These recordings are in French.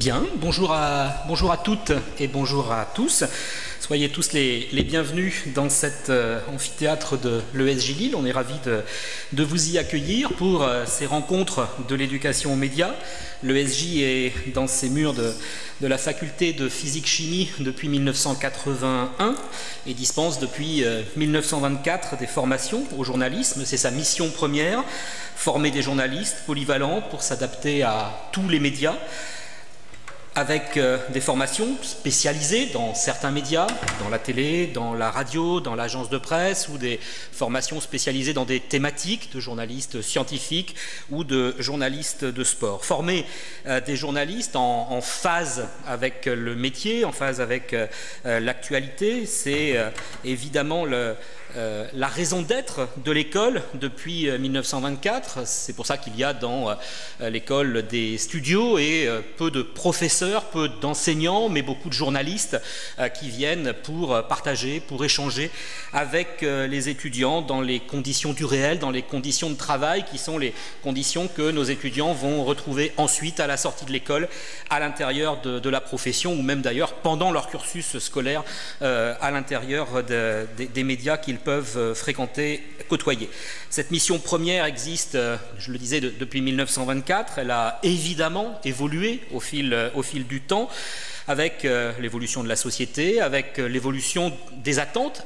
Bien, bonjour à toutes et bonjour à tous. Soyez tous les bienvenus dans cet amphithéâtre de l'ESJ Lille. On est ravis de vous y accueillir pour ces rencontres de l'éducation aux médias. L'ESJ est dans ces murs de la faculté de physique-chimie depuis 1981 et dispense depuis 1924 des formations au journalisme. C'est sa mission première, former des journalistes polyvalents pour s'adapter à tous les médias, avec des formations spécialisées dans certains médias, dans la télé, dans la radio, dans l'agence de presse, ou des formations spécialisées dans des thématiques de journalistes scientifiques ou de journalistes de sport. Former des journalistes en phase avec le métier, en phase avec l'actualité, c'est évidemment la raison d'être de l'école depuis 1924. C'est pour ça qu'il y a dans l'école des studios et peu de professeurs, peu d'enseignants, mais beaucoup de journalistes qui viennent pour partager, pour échanger avec les étudiants dans les conditions du réel, dans les conditions de travail qui sont les conditions que nos étudiants vont retrouver ensuite à la sortie de l'école, à l'intérieur de la profession, ou même d'ailleurs pendant leur cursus scolaire à l'intérieur des médias qu'ils peuvent fréquenter, côtoyer. Cette mission première existe, je le disais, depuis 1924. Elle a évidemment évolué au fil du temps, avec l'évolution de la société, avec l'évolution des attentes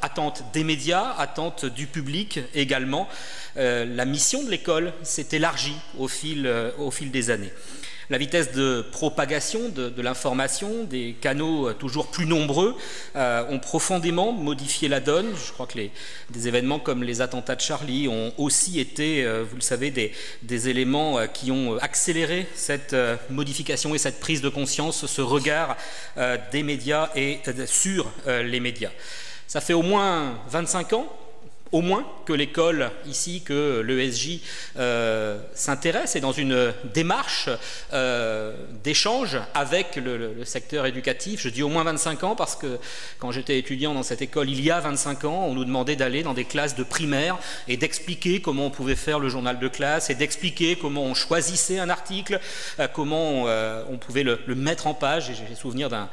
des médias, attentes du public également. La mission de l'école s'est élargie au fil des années. La vitesse de propagation de l'information, des canaux toujours plus nombreux, ont profondément modifié la donne. Je crois que des événements comme les attentats de Charlie ont aussi été, vous le savez, des éléments qui ont accéléré cette modification et cette prise de conscience, ce regard des médias et sur les médias. Ça fait au moins 25 ans, au moins, que l'école ici, que l'ESJ s'intéresse et dans une démarche d'échange avec le secteur éducatif. Je dis au moins 25 ans parce que quand j'étais étudiant dans cette école il y a 25 ans, on nous demandait d'aller dans des classes de primaire et d'expliquer comment on pouvait faire le journal de classe et d'expliquer comment on choisissait un article, comment on pouvait le mettre en page. Et j'ai souvenir d'un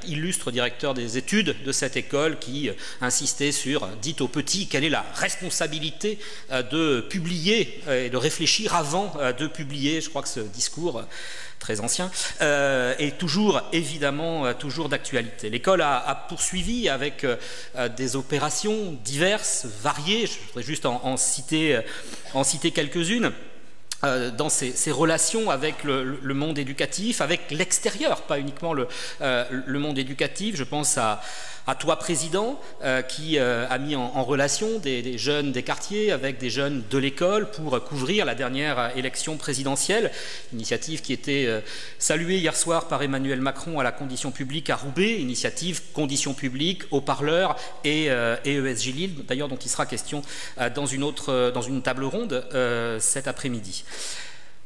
illustre directeur des études de cette école qui insistait sur « dites aux petits quelle est la responsabilité de publier et de réfléchir avant de publier ». Je crois que ce discours très ancien est toujours, évidemment, toujours d'actualité. L'école a poursuivi avec des opérations diverses, variées. Je voudrais juste en citer quelques-unes. Dans ces relations avec le monde éducatif, avec l'extérieur, pas uniquement le monde éducatif. Je pense à toi, Président, qui a mis en relation des jeunes des quartiers avec des jeunes de l'école pour couvrir la dernière élection présidentielle, initiative qui était saluée hier soir par Emmanuel Macron à la Condition publique à Roubaix, initiative Condition publique, haut-parleurs et ESJ Lille, d'ailleurs dont il sera question dans une table ronde cet après-midi.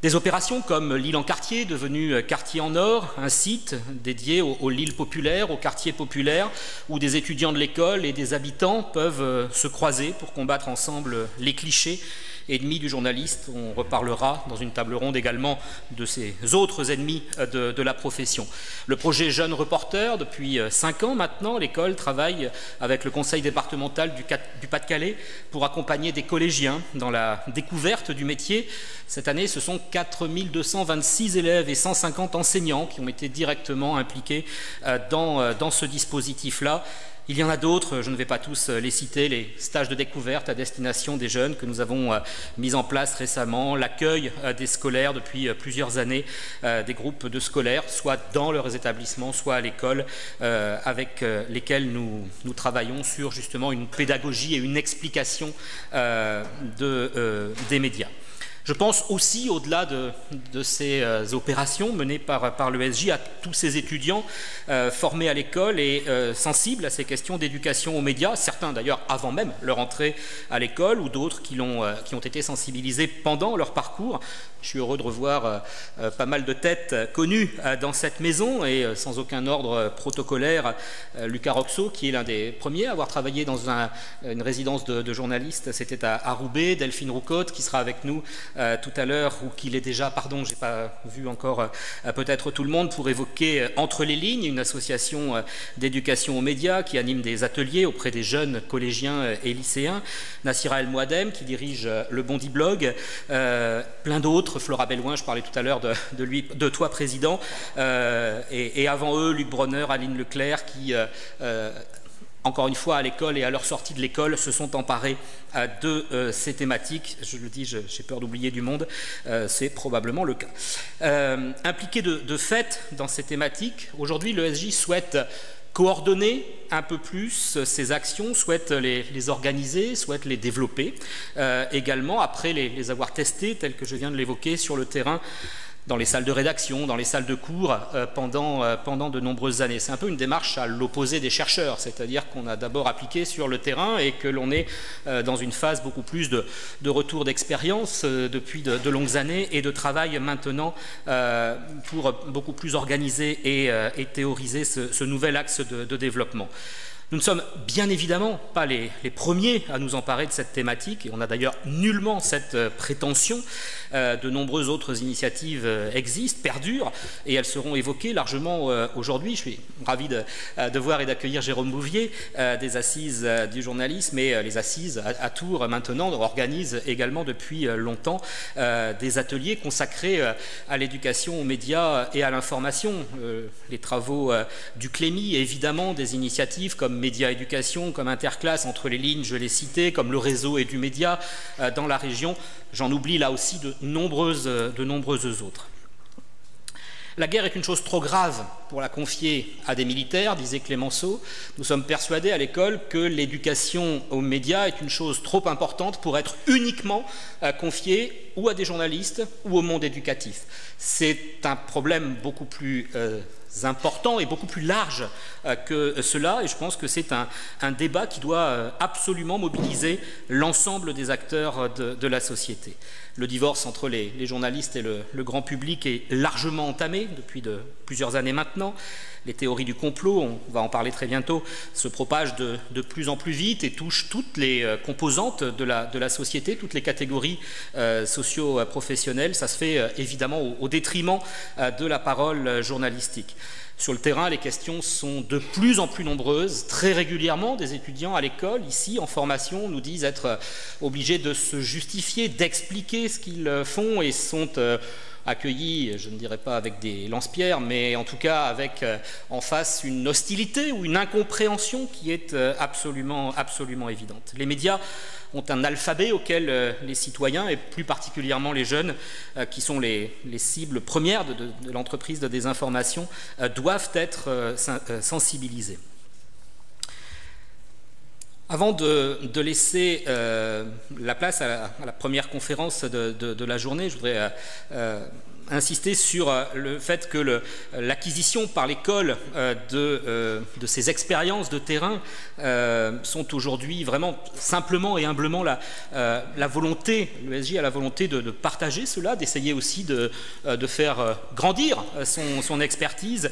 Des opérations comme Lille en quartier, devenu quartier en or, un site dédié aux Lille populaires, aux quartiers populaires, où des étudiants de l'école et des habitants peuvent se croiser pour combattre ensemble les clichés ennemis du journaliste. On reparlera dans une table ronde également de ces autres ennemis de la profession. Le projet Jeunes Reporters, depuis 5 ans maintenant, l'école travaille avec le conseil départemental du Pas-de-Calais pour accompagner des collégiens dans la découverte du métier. Cette année, ce sont 4226 élèves et 150 enseignants qui ont été directement impliqués dans ce dispositif-là. Il y en a d'autres, je ne vais pas tous les citer, les stages de découverte à destination des jeunes que nous avons mis en place récemment, l'accueil des scolaires depuis plusieurs années, des groupes de scolaires, soit dans leurs établissements, soit à l'école, avec lesquels nous travaillons sur justement une pédagogie et une explication des médias. Je pense aussi, au-delà de ces opérations menées par l'ESJ, à tous ces étudiants formés à l'école et sensibles à ces questions d'éducation aux médias, certains d'ailleurs avant même leur entrée à l'école, ou d'autres qui ont été sensibilisés pendant leur parcours. Je suis heureux de revoir pas mal de têtes connues dans cette maison, et sans aucun ordre protocolaire, Lucas Roxo, qui est l'un des premiers à avoir travaillé dans une résidence de journalistes, c'était à Roubaix, Delphine Roucotte, qui sera avec nous tout à l'heure, ou qu'il est déjà, pardon, j'ai pas vu encore peut-être tout le monde, pour évoquer Entre les lignes, une association d'éducation aux médias qui anime des ateliers auprès des jeunes collégiens et lycéens, Nassira El Mouadem qui dirige le Bondi Blog, plein d'autres, Flora Bellouin, je parlais tout à l'heure de toi président, et avant eux Luc Bronner, Aline Leclerc qui encore une fois à l'école et à leur sortie de l'école se sont emparés de ces thématiques. Je le dis, j'ai peur d'oublier du monde, c'est probablement le cas. Impliqué de fait dans ces thématiques, aujourd'hui l'ESJ souhaite coordonner un peu plus ces actions, souhaite les organiser, souhaite les développer, également après les avoir testées, telles que je viens de l'évoquer, sur le terrain, dans les salles de rédaction, dans les salles de cours, pendant de nombreuses années. C'est un peu une démarche à l'opposé des chercheurs, c'est-à-dire qu'on a d'abord appliqué sur le terrain et que l'on est dans une phase beaucoup plus de retour d'expérience depuis de longues années et de travail maintenant pour beaucoup plus organiser et théoriser ce nouvel axe de développement. Nous ne sommes bien évidemment pas les premiers à nous emparer de cette thématique, et on n'a d'ailleurs nullement cette prétention. De nombreuses autres initiatives existent, perdurent, et elles seront évoquées largement aujourd'hui. Je suis ravi de voir et d'accueillir Jérôme Bouvier des Assises du journalisme, et les Assises à Tours maintenant organisent également depuis longtemps des ateliers consacrés à l'éducation aux médias et à l'information. Les travaux du Clémy, évidemment, des initiatives comme Média Éducation, comme Interclasse, Entre les lignes, je l'ai cité, comme le réseau et du média dans la région. J'en oublie là aussi de nombreuses autres. La guerre est une chose trop grave pour la confier à des militaires, disait Clémenceau. Nous sommes persuadés à l'école que l'éducation aux médias est une chose trop importante pour être uniquement confiée ou à des journalistes ou au monde éducatif. C'est un problème beaucoup plus important et beaucoup plus large que cela, et je pense que c'est un débat qui doit absolument mobiliser l'ensemble des acteurs de la société. Le divorce entre les journalistes et le grand public est largement entamé depuis plusieurs années maintenant. Les théories du complot, on va en parler très bientôt, se propagent de plus en plus vite et touchent toutes les composantes de la société, toutes les catégories socio-professionnelles. Ça se fait évidemment au détriment de la parole journalistique. Sur le terrain, les questions sont de plus en plus nombreuses. Très régulièrement, des étudiants à l'école, ici, en formation, nous disent être obligés de se justifier, d'expliquer ce qu'ils font et sont accueillis, je ne dirais pas avec des lance-pierres, mais en tout cas avec en face une hostilité ou une incompréhension qui est absolument évidente. Les médias ont un alphabet auquel les citoyens, et plus particulièrement les jeunes, qui sont les cibles premières de l'entreprise de désinformation, doivent être sensibilisés. Avant de laisser la place à la première conférence de la journée, je voudrais insister sur le fait que l'acquisition par l'école de ces expériences de terrain sont aujourd'hui vraiment simplement et humblement la volonté, l'ESJ a la volonté de partager cela, d'essayer aussi de faire grandir son expertise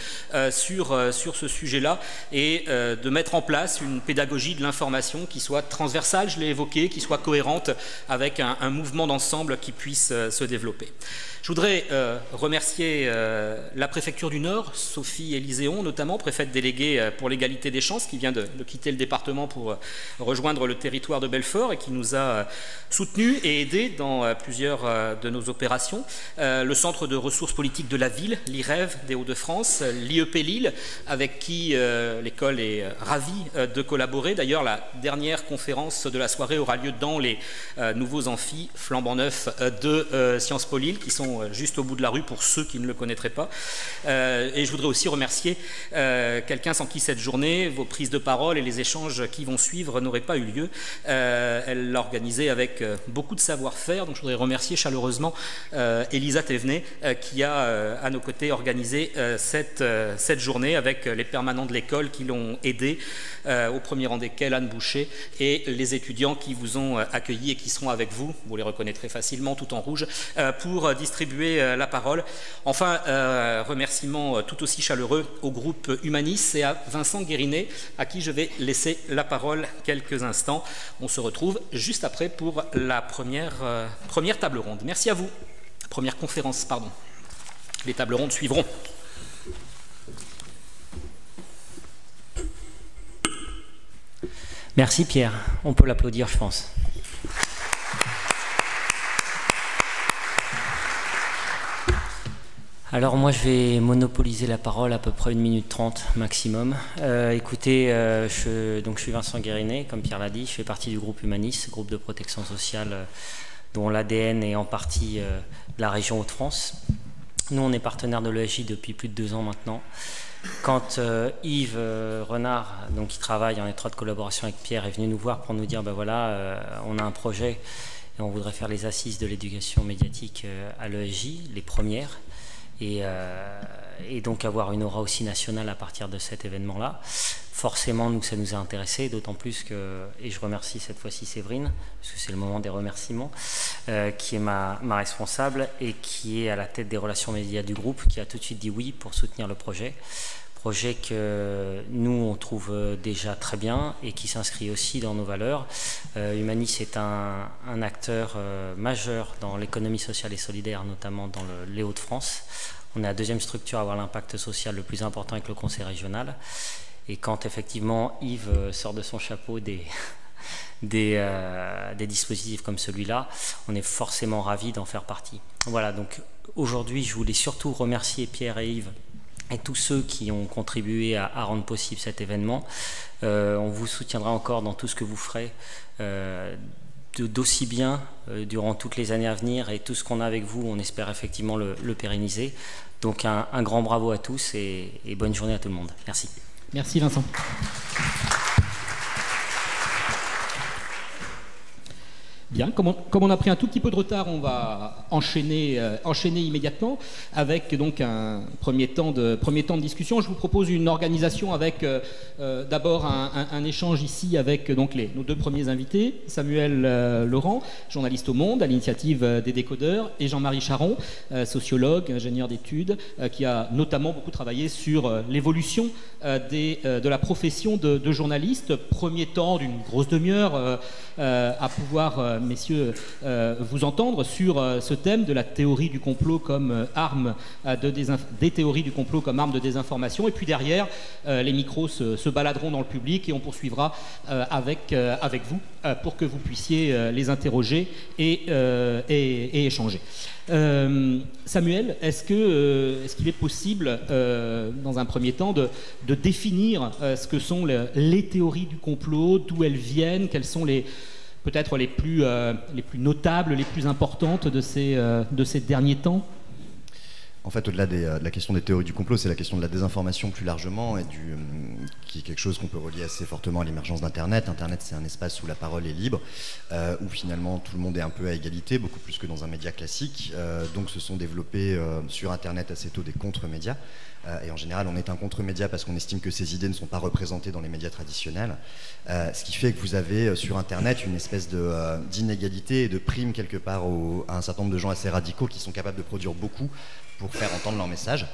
sur ce sujet-là et de mettre en place une pédagogie de l'information qui soit transversale, je l'ai évoqué, qui soit cohérente avec un mouvement d'ensemble qui puisse se développer. Je voudrais remercier la préfecture du Nord, Sophie Élyséon notamment, préfète déléguée pour l'égalité des chances, qui vient de quitter le département pour rejoindre le territoire de Belfort et qui nous a soutenus et aidés dans plusieurs de nos opérations. Le centre de ressources politiques de la ville, l'IREV des Hauts-de-France, l'IEP Lille, avec qui l'école est ravie de collaborer. D'ailleurs, la dernière conférence de la soirée aura lieu dans les nouveaux amphis flambant neufs de Sciences Po Lille, qui sont juste au bout de la rue pour ceux qui ne le connaîtraient pas. Et je voudrais aussi remercier quelqu'un sans qui cette journée, vos prises de parole et les échanges qui vont suivre n'auraient pas eu lieu. Elle l'a organisé avec beaucoup de savoir-faire, donc je voudrais remercier chaleureusement Elisa Thévenet qui a à nos côtés organisé cette journée avec les permanents de l'école qui l'ont aidé, au premier rang desquels Anne Boucher, Boucher et les étudiants qui vous ont accueillis et qui seront avec vous, vous les reconnaîtrez facilement tout en rouge, pour distribuer la parole. Enfin, remerciements tout aussi chaleureux au groupe Humanis et à Vincent Guérinet, à qui je vais laisser la parole quelques instants. On se retrouve juste après pour la première table ronde. Merci à vous. Première conférence, pardon. Les tables rondes suivront. Merci Pierre. On peut l'applaudir, je pense. Alors moi je vais monopoliser la parole à peu près 1 minute 30 maximum. Écoutez, je suis Vincent Guérinet, comme Pierre l'a dit, je fais partie du groupe Humanis, groupe de protection sociale dont l'ADN est en partie de la région Hauts-de-France. Nous on est partenaire de l'ESJ depuis plus de 2 ans maintenant. Quand Yves Renard, donc, qui travaille en étroite collaboration avec Pierre, est venu nous voir pour nous dire ben voilà, on a un projet et on voudrait faire les assises de l'éducation médiatique à l'ESJ, les premières. Et donc avoir une aura aussi nationale à partir de cet événement-là. Forcément, nous, ça nous a intéressés, d'autant plus que, et je remercie cette fois-ci Séverine, parce que c'est le moment des remerciements, qui est ma responsable et qui est à la tête des relations médias du groupe, qui a tout de suite dit oui pour soutenir le projet. Projet que nous, on trouve déjà très bien et qui s'inscrit aussi dans nos valeurs. Humanis est un acteur majeur dans l'économie sociale et solidaire, notamment dans les Hauts-de-France. On est la 2e structure à avoir l'impact social le plus important avec le conseil régional. Et quand effectivement Yves sort de son chapeau des dispositifs comme celui-là, on est forcément ravis d'en faire partie. Voilà, donc aujourd'hui, je voulais surtout remercier Pierre et Yves et tous ceux qui ont contribué à rendre possible cet événement. On vous soutiendra encore dans tout ce que vous ferez, d'aussi bien durant toutes les années à venir, et tout ce qu'on a avec vous, on espère effectivement le pérenniser. Donc un grand bravo à tous et bonne journée à tout le monde. Merci. Merci Vincent. Bien, comme on a pris un tout petit peu de retard, on va enchaîner immédiatement avec donc un premier temps de discussion. Je vous propose une organisation avec d'abord un échange ici avec donc nos 2 premiers invités, Samuel Laurent, journaliste au Monde à l'initiative des décodeurs, et Jean-Marie Charon, sociologue, ingénieur d'études, qui a notamment beaucoup travaillé sur l'évolution de la profession de journaliste. Premier temps d'une grosse demi-heure à pouvoir messieurs, vous entendre sur ce thème de la théorie du complot comme arme des théories du complot comme arme de désinformation. Et puis derrière, les micros se baladeront dans le public et on poursuivra avec vous pour que vous puissiez les interroger et échanger. Samuel, est-ce qu'il est possible, dans un premier temps, de définir ce que sont les théories du complot, d'où elles viennent, quelles sont peut-être les plus notables, les plus importantes de ces derniers temps? En fait, au-delà de la question des théories du complot, c'est la question de la désinformation plus largement, et qui est quelque chose qu'on peut relier assez fortement à l'émergence d'Internet. Internet, c'est un espace où la parole est libre, où finalement tout le monde est un peu à égalité, beaucoup plus que dans un média classique. Donc se sont développés sur Internet assez tôt des contre-médias. Et en général, on est un contre-média parce qu'on estime que ces idées ne sont pas représentées dans les médias traditionnels. Ce qui fait que vous avez sur Internet une espèce d'inégalité et de prime quelque part à un certain nombre de gens assez radicaux qui sont capables de produire beaucoup pour faire entendre leur message.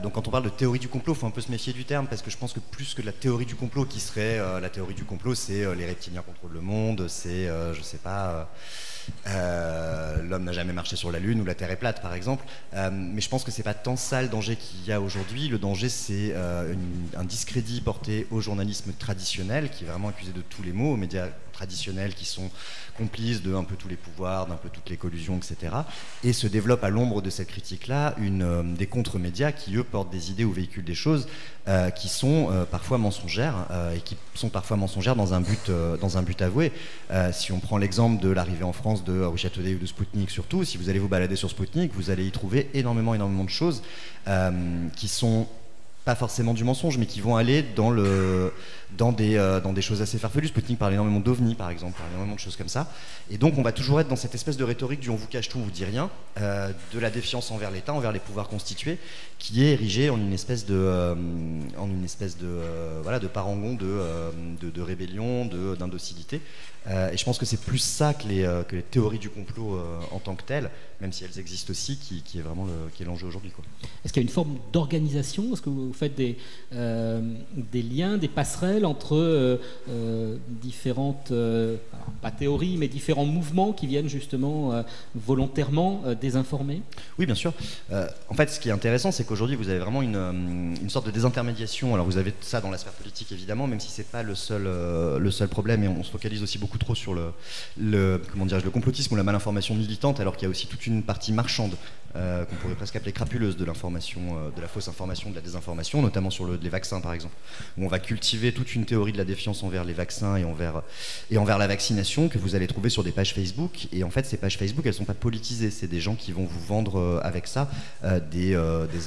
Donc quand on parle de théorie du complot, il faut un peu se méfier du terme, parce que je pense que plus que de la théorie du complot qui serait la théorie du complot, c'est les reptiliens contrôlent le monde, c'est je sais pas, l'homme n'a jamais marché sur la Lune ou la Terre est plate par exemple. Mais je pense que c'est pas tant ça le danger qu'il y a aujourd'hui. Le danger, c'est un discrédit porté au journalisme traditionnel, qui est vraiment accusé de tous les maux, aux médias traditionnels qui sont complices de un peu tous les pouvoirs, d'un peu toutes les collusions, etc. Et se développe à l'ombre de cette critique-là des contre-médias qui, eux, portent des idées ou véhiculent des choses qui sont parfois mensongères et qui sont parfois mensongères dans un but avoué. Si on prend l'exemple de l'arrivée en France de Russia Today ou de Sputnik surtout, si vous allez vous balader sur Sputnik, vous allez y trouver énormément de choses qui sont pas forcément du mensonge, mais qui vont aller dans des choses assez farfelues. Sputnik parle énormément d'OVNI, par exemple, parle énormément de choses comme ça. Et donc, on va toujours être dans cette espèce de rhétorique du on vous cache tout, on vous dit rien, de la défiance envers l'État, envers les pouvoirs constitués, qui est érigée en une espèce de parangon de rébellion, d'indocilité. Et je pense que c'est plus ça que les théories du complot en tant que telles, même si elles existent aussi, qui est vraiment l'enjeu aujourd'hui, quoi. Est-ce qu'il y a une forme d'organisation? Est-ce que vous faites des liens, des passerelles entre différentes, alors pas théories, mais différents mouvements qui viennent justement volontairement désinformer? Oui, bien sûr. En fait, ce qui est intéressant, c'est qu'aujourd'hui, vous avez vraiment une sorte de désintermédiation. Alors, vous avez ça dans la sphère politique, évidemment, même si c'est pas le seul problème, et on se focalise aussi beaucoup trop sur le complotisme ou la malinformation militante, alors qu'il y a aussi toute une partie marchande qu'on pourrait presque appeler crapuleuse de l'information, de la fausse information, de la désinformation, notamment sur les vaccins, par exemple, où on va cultiver toute une théorie de la défiance envers les vaccins et envers la vaccination que vous allez trouver sur des pages Facebook. Et en fait, ces pages Facebook, elles sont pas politisées. C'est des gens qui vont vous vendre avec ça des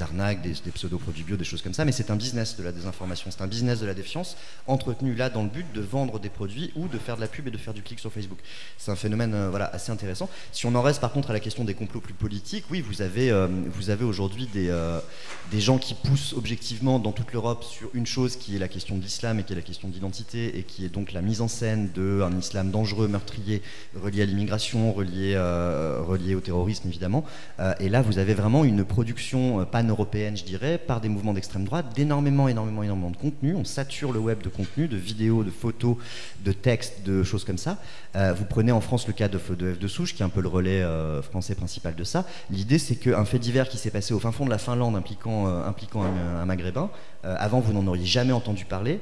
arnaques, des pseudo-produits bio, des choses comme ça. Mais c'est un business de la désinformation, c'est un business de la défiance entretenu là dans le but de vendre des produits ou de faire de la pub et de faire du clic sur Facebook. C'est un phénomène assez intéressant. Si on en reste par contre à la question des complots plus politiques, oui, vous avez aujourd'hui des gens qui poussent objectivement dans toute l'Europe sur une chose qui est la question de l'islam et qui est la question d'identité et qui est donc la mise en scène d'un islam dangereux, meurtrier, relié à l'immigration, relié au terrorisme évidemment. Et là, vous avez vraiment une production pan-européenne, je dirais, par des mouvements d'extrême droite, d'énormément de contenu. On sature le web de contenu, de vidéos, de photos, de textes, de choses comme ça. Vous prenez en France le cas de F de Souche, qui est un peu le relais français principal de ça. L'idée, c'est qu'un fait divers qui s'est passé au fin fond de la Finlande impliquant un Maghrébin, avant vous n'en auriez jamais entendu parler.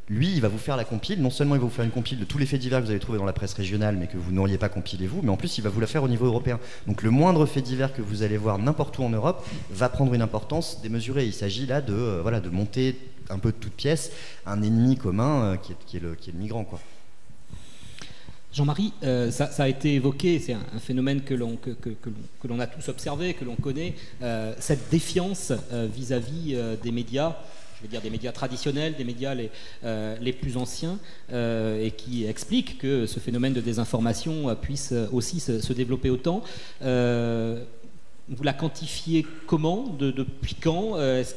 Lui, il va vous faire la compile. Non seulement il va vous faire une compile de tous les faits divers que vous avez trouvés dans la presse régionale, mais que vous n'auriez pas compilé vous, mais en plus, il va vous la faire au niveau européen. Donc le moindre fait divers que vous allez voir n'importe où en Europe va prendre une importance démesurée. Il s'agit là de monter un peu de toutes pièces un ennemi commun qui est le migrant, quoi. Jean-Marie, ça a été évoqué, c'est un phénomène que l'on a tous observé, que l'on connaît, cette défiance vis-à-vis des médias, je veux dire des médias traditionnels, des médias les plus anciens, et qui explique que ce phénomène de désinformation puisse aussi se développer autant. Vous la quantifiez comment? Depuis quand? Est-ce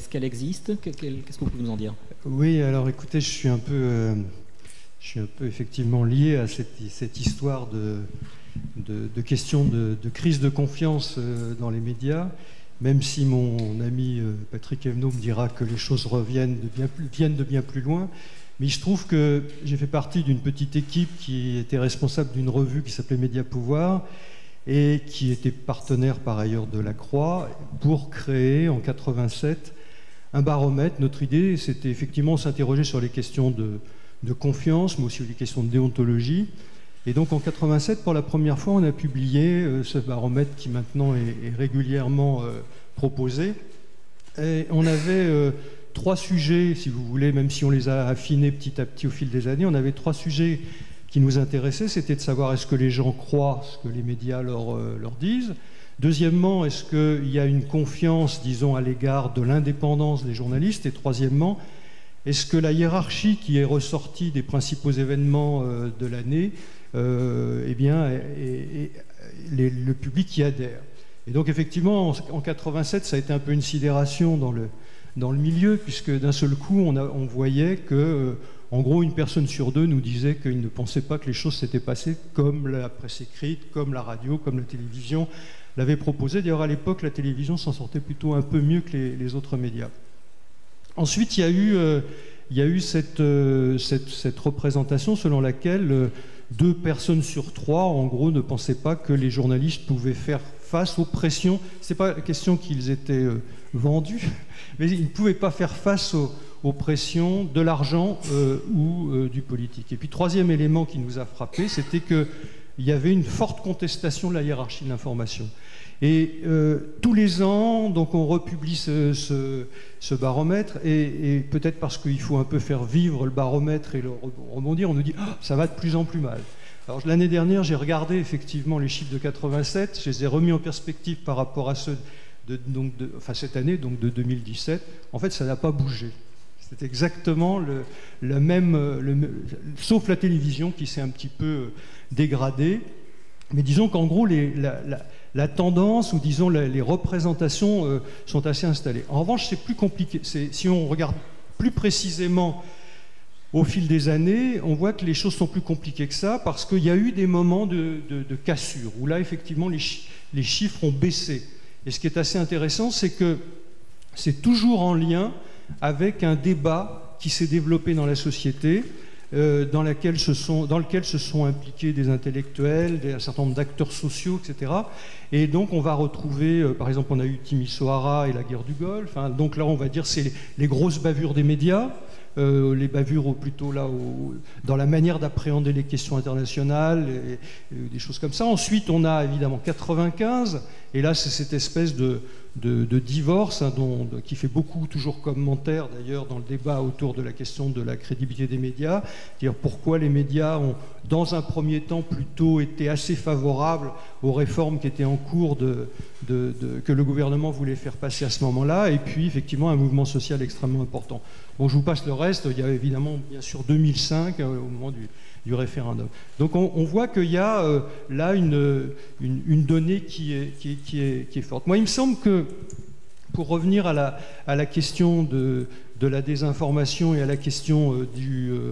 qu'elle existe? Qu'est-ce que vous pouvez nous en dire? Oui, alors écoutez, je suis un peu effectivement lié à cette histoire de question de crise de confiance dans les médias, même si mon ami Patrick Evenot me dira que les choses viennent de bien plus loin. Mais il se trouve que j'ai fait partie d'une petite équipe qui était responsable d'une revue qui s'appelait Média Pouvoir et qui était partenaire par ailleurs de la Croix pour créer en 87 un baromètre. Notre idée, c'était effectivement s'interroger sur les questions de confiance, mais aussi les questions de déontologie. Et donc en 87, pour la première fois, on a publié ce baromètre qui maintenant est régulièrement proposé. Et on avait 3 sujets, si vous voulez, même si on les a affinés petit à petit au fil des années, on avait 3 sujets qui nous intéressaient. C'était de savoir est-ce que les gens croient ce que les médias leur disent. Deuxièmement, est-ce qu'il y a une confiance, disons, à l'égard de l'indépendance des journalistes. Et troisièmement, est-ce que la hiérarchie qui est ressortie des principaux événements de l'année, le public y adhère? Et donc effectivement, en 87, ça a été un peu une sidération dans le milieu, puisque d'un seul coup, on voyait que, en gros, une personne sur 2 nous disait qu'il ne pensait pas que les choses s'étaient passées comme la presse écrite, comme la radio, comme la télévision l'avait proposé. D'ailleurs, à l'époque, la télévision s'en sortait plutôt un peu mieux que les autres médias. Ensuite, il y a eu cette représentation selon laquelle 2 personnes sur 3, en gros, ne pensaient pas que les journalistes pouvaient faire face aux pressions. Ce n'est pas la question qu'ils étaient vendus, mais ils ne pouvaient pas faire face aux pressions de l'argent ou du politique. Et puis, troisième élément qui nous a frappé, c'était qu'il y avait une forte contestation de la hiérarchie de l'information. Et tous les ans, donc on republie ce baromètre, et peut-être parce qu'il faut un peu faire vivre le baromètre et le rebondir, on nous dit « ça va de plus en plus mal ». Alors l'année dernière, j'ai regardé effectivement les chiffres de 87, je les ai remis en perspective par rapport à ceux cette année, donc de 2017, en fait, ça n'a pas bougé. C'est exactement le même, sauf la télévision qui s'est un petit peu dégradée. Mais disons qu'en gros, la tendance, ou disons les représentations sont assez installées. En revanche, c'est plus compliqué. Si on regarde plus précisément au fil des années, on voit que les choses sont plus compliquées que ça, parce qu'il y a eu des moments de cassure, où là, effectivement, les chiffres ont baissé. Et ce qui est assez intéressant, c'est que c'est toujours en lien avec un débat qui s'est développé dans la société, dans lequel se sont impliqués des intellectuels, un certain nombre d'acteurs sociaux, etc. Et donc on va retrouver, par exemple, on a eu Timisoara et la guerre du Golfe, hein, donc là on va dire c'est les grosses bavures des médias, les bavures plutôt là dans la manière d'appréhender les questions internationales, et des choses comme ça. Ensuite on a évidemment 95, et là c'est cette espèce de divorce, hein, qui fait beaucoup toujours commentaire d'ailleurs dans le débat autour de la question de la crédibilité des médias, c'est-à-dire pourquoi les médias ont dans un premier temps plutôt été assez favorables aux réformes qui étaient en cours que le gouvernement voulait faire passer à ce moment-là, et puis effectivement un mouvement social extrêmement important. Bon, je vous passe le reste. Il y a évidemment bien sûr 2005 au moment du référendum. Donc on voit qu'il y a là une donnée qui est forte. Moi, il me semble que, pour revenir à la question de la désinformation et à la question du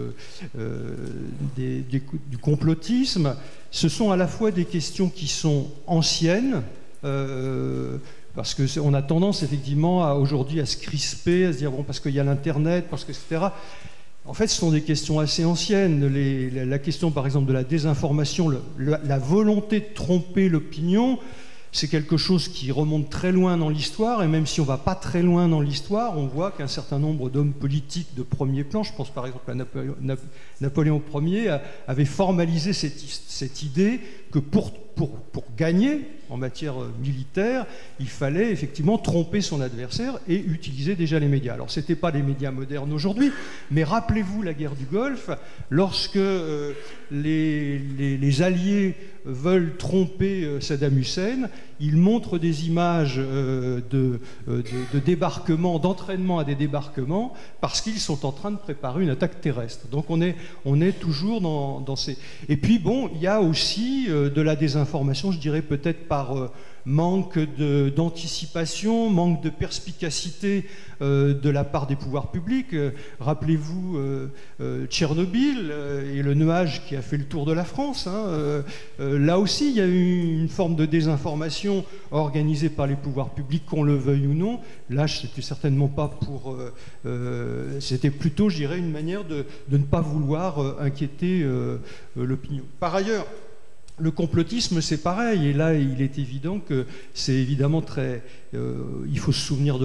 complotisme, ce sont à la fois des questions qui sont anciennes, parce qu'on a tendance effectivement aujourd'hui à se crisper, à se dire bon, parce qu'il y a l'internet, parce que etc. En fait, ce sont des questions assez anciennes. La question, par exemple, de la désinformation, la volonté de tromper l'opinion, c'est quelque chose qui remonte très loin dans l'histoire, et même si on ne va pas très loin dans l'histoire, on voit qu'un certain nombre d'hommes politiques de premier plan, je pense par exemple à Napoléon Ier, avait formalisé cette idée que pour gagner en matière militaire, il fallait effectivement tromper son adversaire et utiliser déjà les médias. Alors ce n'étaient pas les médias modernes aujourd'hui, mais rappelez-vous la guerre du Golfe, lorsque les Alliés veulent tromper Saddam Hussein, ils montrent des images de débarquement, d'entraînement à des débarquements, parce qu'ils sont en train de préparer une attaque terrestre. Donc on est toujours dans ces... Et puis bon, il y a aussi de la désinformation, je dirais peut-être par manque d'anticipation, manque de perspicacité de la part des pouvoirs publics. Rappelez-vous Tchernobyl et le nuage qui a fait le tour de la France. Hein. Là aussi, il y a eu une forme de désinformation organisée par les pouvoirs publics, qu'on le veuille ou non. Là, c'était certainement pas pour... c'était plutôt, je dirais, une manière de ne pas vouloir inquiéter l'opinion. Par ailleurs, le complotisme, c'est pareil, et là, il est évident que c'est évidemment très... il faut se souvenir de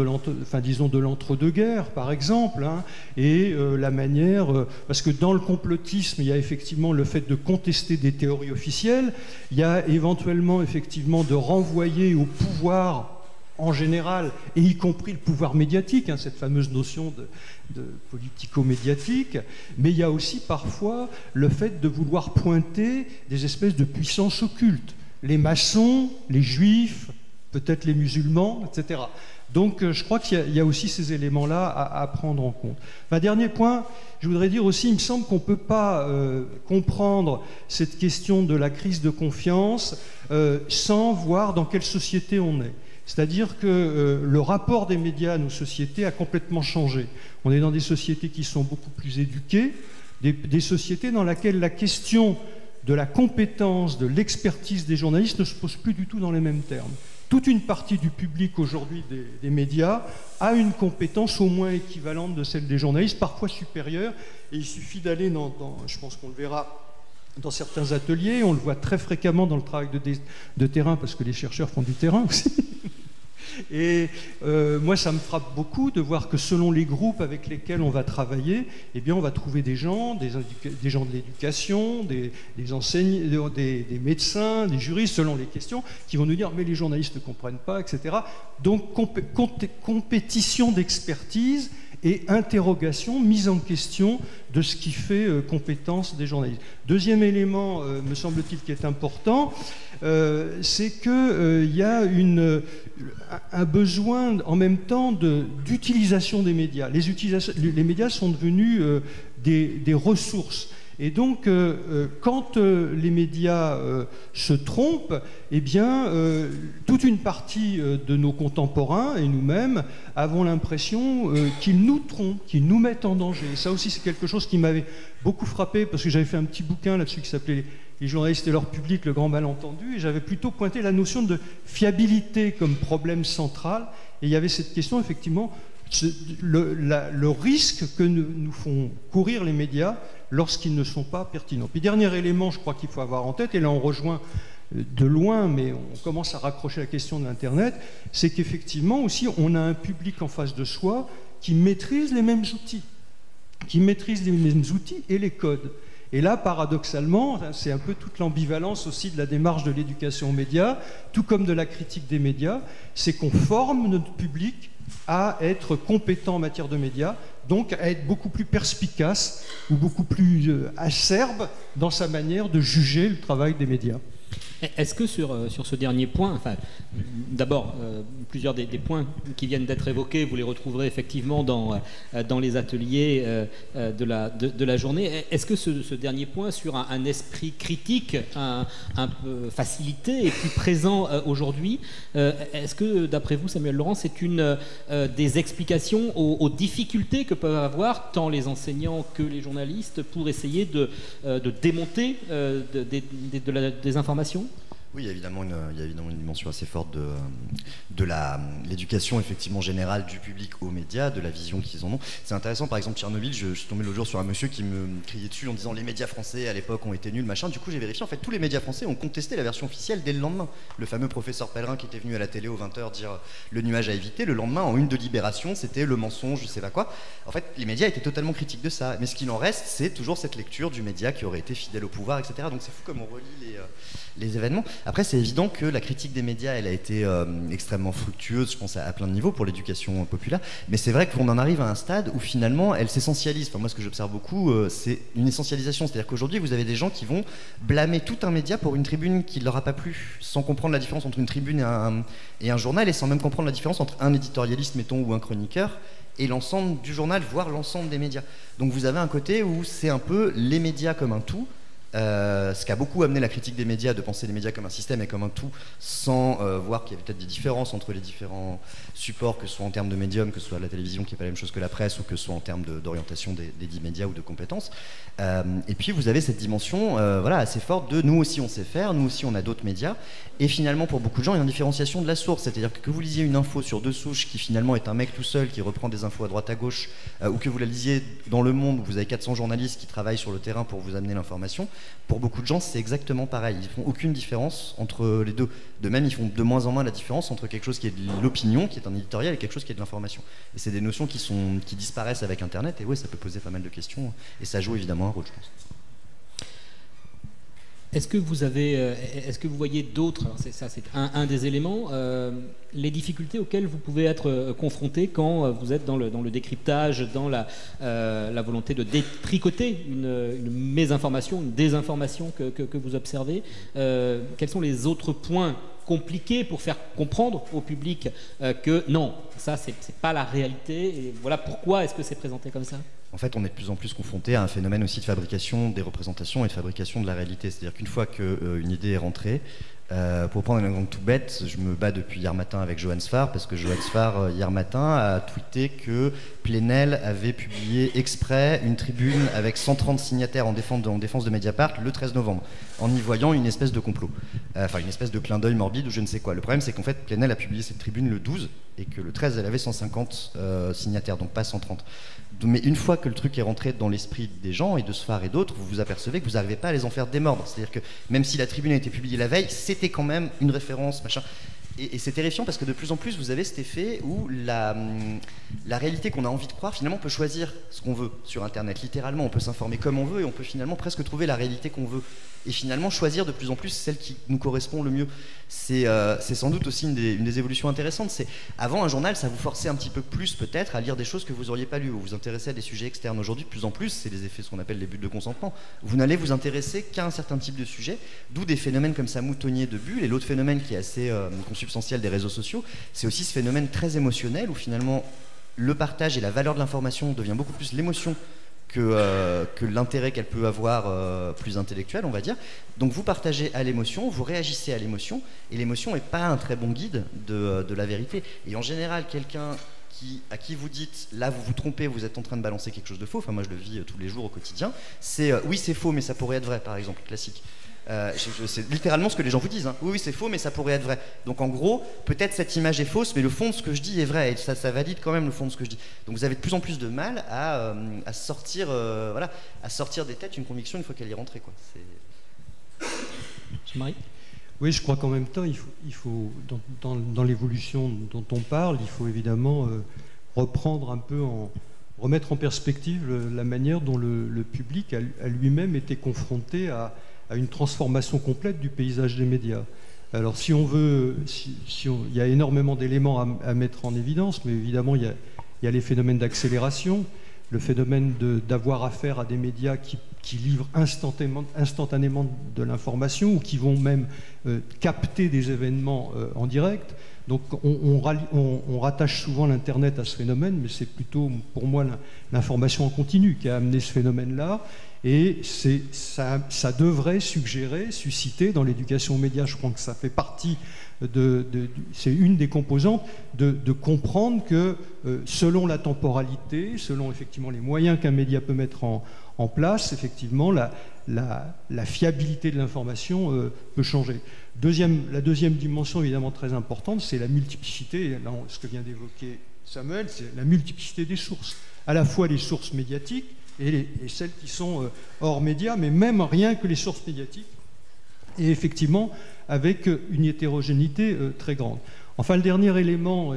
l'entre-deux-guerres, par exemple, hein, et la manière... parce que dans le complotisme, il y a effectivement le fait de contester des théories officielles, il y a éventuellement, effectivement, de renvoyer au pouvoir en général, et y compris le pouvoir médiatique, hein, cette fameuse notion de politico-médiatique, mais il y a aussi parfois le fait de vouloir pointer des espèces de puissances occultes, les maçons, les juifs, peut-être les musulmans, etc. Donc je crois qu'il y a aussi ces éléments-là à prendre en compte. Enfin, dernier point, je voudrais dire aussi, il me semble qu'on ne peut pas comprendre cette question de la crise de confiance sans voir dans quelle société on est. C'est-à-dire que le rapport des médias à nos sociétés a complètement changé. On est dans des sociétés qui sont beaucoup plus éduquées, des sociétés dans lesquelles la question de la compétence, de l'expertise des journalistes ne se pose plus du tout dans les mêmes termes. Toute une partie du public aujourd'hui des médias a une compétence au moins équivalente de celle des journalistes, parfois supérieure, et il suffit d'aller je pense qu'on le verra dans certains ateliers, on le voit très fréquemment dans le travail de terrain, parce que les chercheurs font du terrain aussi. Et moi, ça me frappe beaucoup de voir que selon les groupes avec lesquels on va travailler, eh bien, on va trouver des gens de l'éducation, des enseignants, des médecins, des juristes, selon les questions, qui vont nous dire « mais les journalistes ne comprennent pas, etc. » Donc, compétition d'expertise et interrogation, mise en question de ce qui fait compétence des journalistes. Deuxième élément, me semble-t-il, qui est important, c'est qu'il y a un besoin en même temps d'utilisation des médias. Les médias sont devenus des ressources. Et donc, quand les médias se trompent, eh bien, toute une partie de nos contemporains et nous-mêmes avons l'impression qu'ils nous trompent, qu'ils nous mettent en danger. Et ça aussi, c'est quelque chose qui m'avait beaucoup frappé, parce que j'avais fait un petit bouquin là-dessus qui s'appelait « Les journalistes et leur public, le grand malentendu », et j'avais plutôt pointé la notion de fiabilité comme problème central. Et il y avait cette question, effectivement, le risque que nous font courir les médias lorsqu'ils ne sont pas pertinents. Puis dernier élément, je crois qu'il faut avoir en tête, et là on rejoint de loin, mais on commence à raccrocher la question de l'Internet, c'est qu'effectivement aussi on a un public en face de soi qui maîtrise les mêmes outils, et les codes. Et là, paradoxalement, c'est un peu toute l'ambivalence aussi de la démarche de l'éducation aux médias, tout comme de la critique des médias, c'est qu'on forme notre public à être compétent en matière de médias, donc à être beaucoup plus perspicace ou beaucoup plus acerbe dans sa manière de juger le travail des médias. Est-ce que sur ce dernier point, enfin, d'abord, plusieurs des points qui viennent d'être évoqués, vous les retrouverez effectivement dans les ateliers de la journée. Est-ce que ce dernier point sur un esprit critique un peu facilité et plus présent aujourd'hui, est-ce que, d'après vous, Samuel Laurent, c'est une des explications aux difficultés que peuvent avoir tant les enseignants que les journalistes pour essayer de démonter de la désinformation ? Oui, il y a évidemment une dimension assez forte de l'éducation effectivement générale du public aux médias, de la vision qu'ils en ont. C'est intéressant, par exemple, Tchernobyl, je suis tombé l'autre jour sur un monsieur qui me criait dessus en disant les médias français à l'époque ont été nuls, machin. Du coup, j'ai vérifié, en fait, tous les médias français ont contesté la version officielle dès le lendemain. Le fameux professeur Pellerin qui était venu à la télé aux 20h dire le nuage à éviter, le lendemain, en une de Libération, c'était le mensonge, je sais pas quoi. En fait, les médias étaient totalement critiques de ça. Mais ce qu'il en reste, c'est toujours cette lecture du média qui aurait été fidèle au pouvoir, etc. Donc c'est fou comme on relie les événements. Après, c'est évident que la critique des médias, elle a été extrêmement fructueuse, je pense, à plein de niveaux pour l'éducation populaire. Mais c'est vrai qu'on en arrive à un stade où finalement, elle s'essentialise. Enfin, moi, ce que j'observe beaucoup, c'est une essentialisation. C'est-à-dire qu'aujourd'hui, vous avez des gens qui vont blâmer tout un média pour une tribune qui ne leur a pas plu, sans comprendre la différence entre une tribune et un journal, et sans même comprendre la différence entre un éditorialiste, mettons, ou un chroniqueur, et l'ensemble du journal, voire l'ensemble des médias. Donc vous avez un côté où c'est un peu les médias comme un tout, ce qui a beaucoup amené la critique des médias, de penser les médias comme un système et comme un tout, sans voir qu'il y avait peut-être des différences entre les différents supports, que ce soit en termes de médium, que ce soit la télévision qui n'est pas la même chose que la presse, ou que ce soit en termes d'orientation des dits médias ou de compétences. Et puis vous avez cette dimension assez forte de nous aussi on sait faire, nous aussi on a d'autres médias, et finalement pour beaucoup de gens il y a une différenciation de la source, c'est-à-dire que vous lisiez une info sur Deux Souches qui finalement est un mec tout seul qui reprend des infos à droite à gauche, ou que vous la lisiez dans Le Monde où vous avez 400 journalistes qui travaillent sur le terrain pour vous amener l'information, pour beaucoup de gens c'est exactement pareil, ils font aucune différence entre les deux. De même ils font de moins en moins la différence entre quelque chose qui est de l'opinion, qui est un éditorial, et quelque chose qui est de l'information. Et c'est des notions qui disparaissent avec Internet, et oui, ça peut poser pas mal de questions, et ça joue évidemment un rôle, je pense. Est-ce que vous voyez d'autres, c'est un des éléments, les difficultés auxquelles vous pouvez être confrontés quand vous êtes dans le décryptage, dans la volonté de détricoter une mésinformation, une désinformation que vous observez, quels sont les autres points compliqués pour faire comprendre au public que non, ça c'est pas la réalité, et voilà pourquoi est-ce que c'est présenté comme ça? En fait, on est de plus en plus confronté à un phénomène aussi de fabrication des représentations et de fabrication de la réalité. C'est-à-dire qu'une fois qu'une idée est rentrée, pour prendre un exemple tout bête, je me bats depuis hier matin avec Johan Sfar, parce que Johan Sfar, hier matin, a tweeté que Plenel avait publié exprès une tribune avec 130 signataires en défense de Mediapart le 13 novembre, en y voyant une espèce de complot. Enfin, une espèce de clin d'œil morbide ou je ne sais quoi. Le problème, c'est qu'en fait, Plenel a publié cette tribune le 12, et que le 13, elle avait 150 signataires, donc pas 130. Mais une fois que le truc est rentré dans l'esprit des gens, et de Sfar et d'autres, vous vous apercevez que vous n'arrivez pas à les en faire démordre. C'est-à-dire que même si la tribune a été publiée la veille, c'était quand même une référence, machin. Et c'est terrifiant parce que de plus en plus, vous avez cet effet où la réalité qu'on a envie de croire, finalement, on peut choisir ce qu'on veut sur Internet. Littéralement, on peut s'informer comme on veut et on peut finalement presque trouver la réalité qu'on veut. Et finalement, choisir de plus en plus celle qui nous correspond le mieux. C'est sans doute aussi une des évolutions intéressantes. C'est avant, un journal, ça vous forçait un petit peu plus peut-être à lire des choses que vous n'auriez pas lues. Vous vous intéressez à des sujets externes. Aujourd'hui, de plus en plus, c'est des effets, ce qu'on appelle les bulles de consentement. Vous n'allez vous intéresser qu'à un certain type de sujet, d'où des phénomènes comme ça moutonniers de bulles. Et l'autre phénomène qui est assez consubstantiel des réseaux sociaux, c'est aussi ce phénomène très émotionnel où finalement le partage et la valeur de l'information devient beaucoup plus l'émotion que l'intérêt qu'elle peut avoir plus intellectuel, on va dire. Donc vous partagez à l'émotion, vous réagissez à l'émotion, et l'émotion n'est pas un très bon guide de la vérité. Et en général, quelqu'un à qui vous dites, là vous vous trompez, vous êtes en train de balancer quelque chose de faux, enfin moi je le vis tous les jours au quotidien, c'est oui c'est faux mais ça pourrait être vrai, par exemple, classique. C'est littéralement ce que les gens vous disent, hein. Oui c'est faux mais ça pourrait être vrai. Donc en gros, peut-être cette image est fausse mais le fond de ce que je dis est vrai et ça valide quand même le fond de ce que je dis. Donc vous avez de plus en plus de mal à sortir à sortir des têtes une conviction une fois qu'elle y est rentrée, quoi. Marie ? Oui, je crois qu'en même temps, il faut dans l'évolution dont on parle, il faut évidemment reprendre un peu, remettre en perspective la manière dont le public a lui-même été confronté à une transformation complète du paysage des médias. Alors si on veut, il y a énormément d'éléments à mettre en évidence, mais évidemment il y a les phénomènes d'accélération, le phénomène d'avoir affaire à des médias qui livrent instantanément de l'information ou qui vont même capter des événements en direct. Donc on rattache souvent l'Internet à ce phénomène, mais c'est plutôt pour moi l'information en continu qui a amené ce phénomène-là. Et ça devrait susciter dans l'éducation aux médias, je crois que ça fait partie c'est une des composantes, de comprendre que selon la temporalité, selon effectivement les moyens qu'un média peut mettre en place, effectivement la fiabilité de l'information peut changer. La deuxième dimension évidemment très importante, c'est la multiplicité, là, ce que vient d'évoquer Samuel, c'est la multiplicité des sources, à la fois les sources médiatiques et celles qui sont hors médias, mais même rien que les sources médiatiques, et effectivement avec une hétérogénéité très grande. Enfin, le dernier élément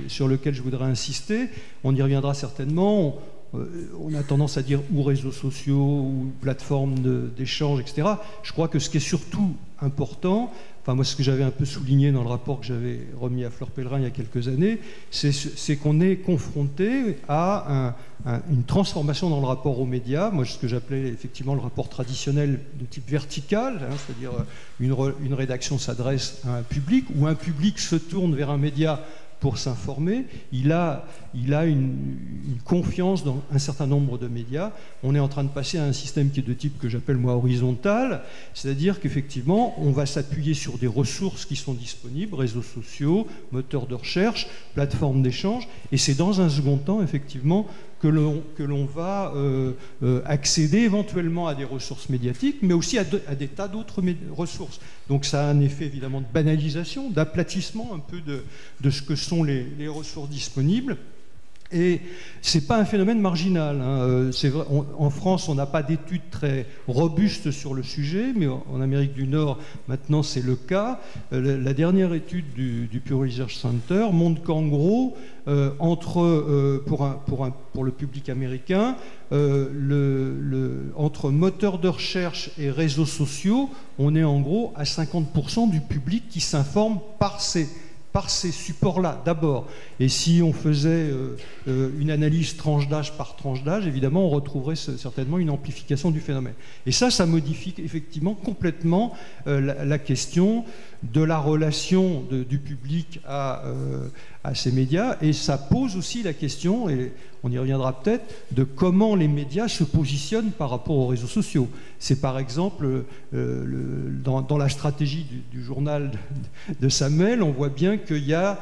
sur lequel je voudrais insister, on y reviendra certainement, on a tendance à dire ou réseaux sociaux ou plateformes d'échange, etc. Je crois que ce qui est surtout important, enfin moi ce que j'avais un peu souligné dans le rapport que j'avais remis à Fleur Pellerin il y a quelques années, c'est qu'on est confronté à une transformation dans le rapport aux médias, moi ce que j'appelais effectivement le rapport traditionnel de type vertical, hein, c'est-à-dire une rédaction s'adresse à un public, ou un public se tourne vers un média pour s'informer, il a une confiance dans un certain nombre de médias. On est en train de passer à un système qui est de type que j'appelle moi horizontal, c'est-à-dire qu'effectivement on va s'appuyer sur des ressources qui sont disponibles, réseaux sociaux, moteurs de recherche, plateformes d'échange, et c'est dans un second temps effectivement que l'on va accéder éventuellement à des ressources médiatiques, mais aussi à des tas d'autres ressources. Donc ça a un effet évidemment de banalisation, d'aplatissement un peu de ce que sont les ressources disponibles. Et ce n'est pas un phénomène marginal, hein. C'est vrai, en France, on n'a pas d'études très robustes sur le sujet, mais en Amérique du Nord, maintenant, c'est le cas. La dernière étude du Pew Research Center montre qu'en gros, pour le public américain, entre moteurs de recherche et réseaux sociaux, on est en gros à 50% du public qui s'informe par ces supports-là, d'abord. Et si on faisait une analyse tranche d'âge par tranche d'âge, évidemment, on retrouverait certainement une amplification du phénomène. Et ça modifie effectivement complètement la question de la relation du public à ces médias, et ça pose aussi la question, et on y reviendra peut-être, de comment les médias se positionnent par rapport aux réseaux sociaux. C'est par exemple, dans la stratégie du journal de Samuel, on voit bien qu'il y a,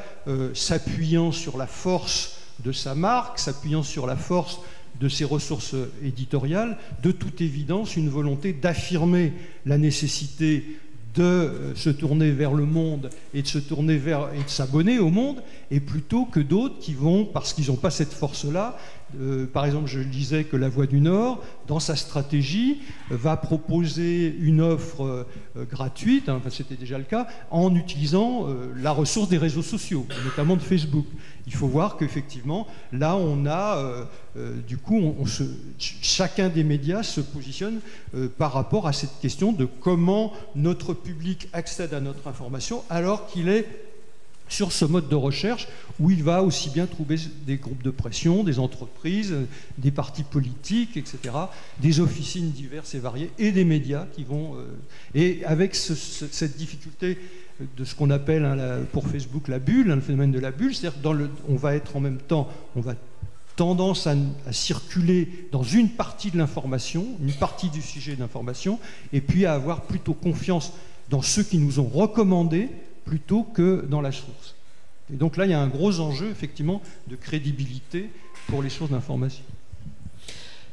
s'appuyant sur la force de sa marque, s'appuyant sur la force de ses ressources éditoriales, de toute évidence une volonté d'affirmer la nécessité de se tourner vers le monde et de se tourner et de s'abonner au monde, et plutôt que d'autres qui vont, parce qu'ils n'ont pas cette force-là, Par exemple, je disais que La Voix du Nord, dans sa stratégie, va proposer une offre gratuite, hein, enfin, c'était déjà le cas, en utilisant la ressource des réseaux sociaux, notamment de Facebook. Il faut voir qu'effectivement, là, on a, du coup, chacun des médias se positionne par rapport à cette question de comment notre public accède à notre information alors qu'il est sur ce mode de recherche où il va aussi bien trouver des groupes de pression, des entreprises, des partis politiques, etc., des officines diverses et variées, et des médias qui vont... et avec cette difficulté de ce qu'on appelle, hein, pour Facebook, la bulle, hein, le phénomène de la bulle, c'est-à-dire on va être en même temps... on va tendance à circuler dans une partie de l'information, une partie du sujet d'information, et puis à avoir plutôt confiance dans ceux qui nous ont recommandé plutôt que dans la source. Et donc là, il y a un gros enjeu, effectivement, de crédibilité pour les sources d'information.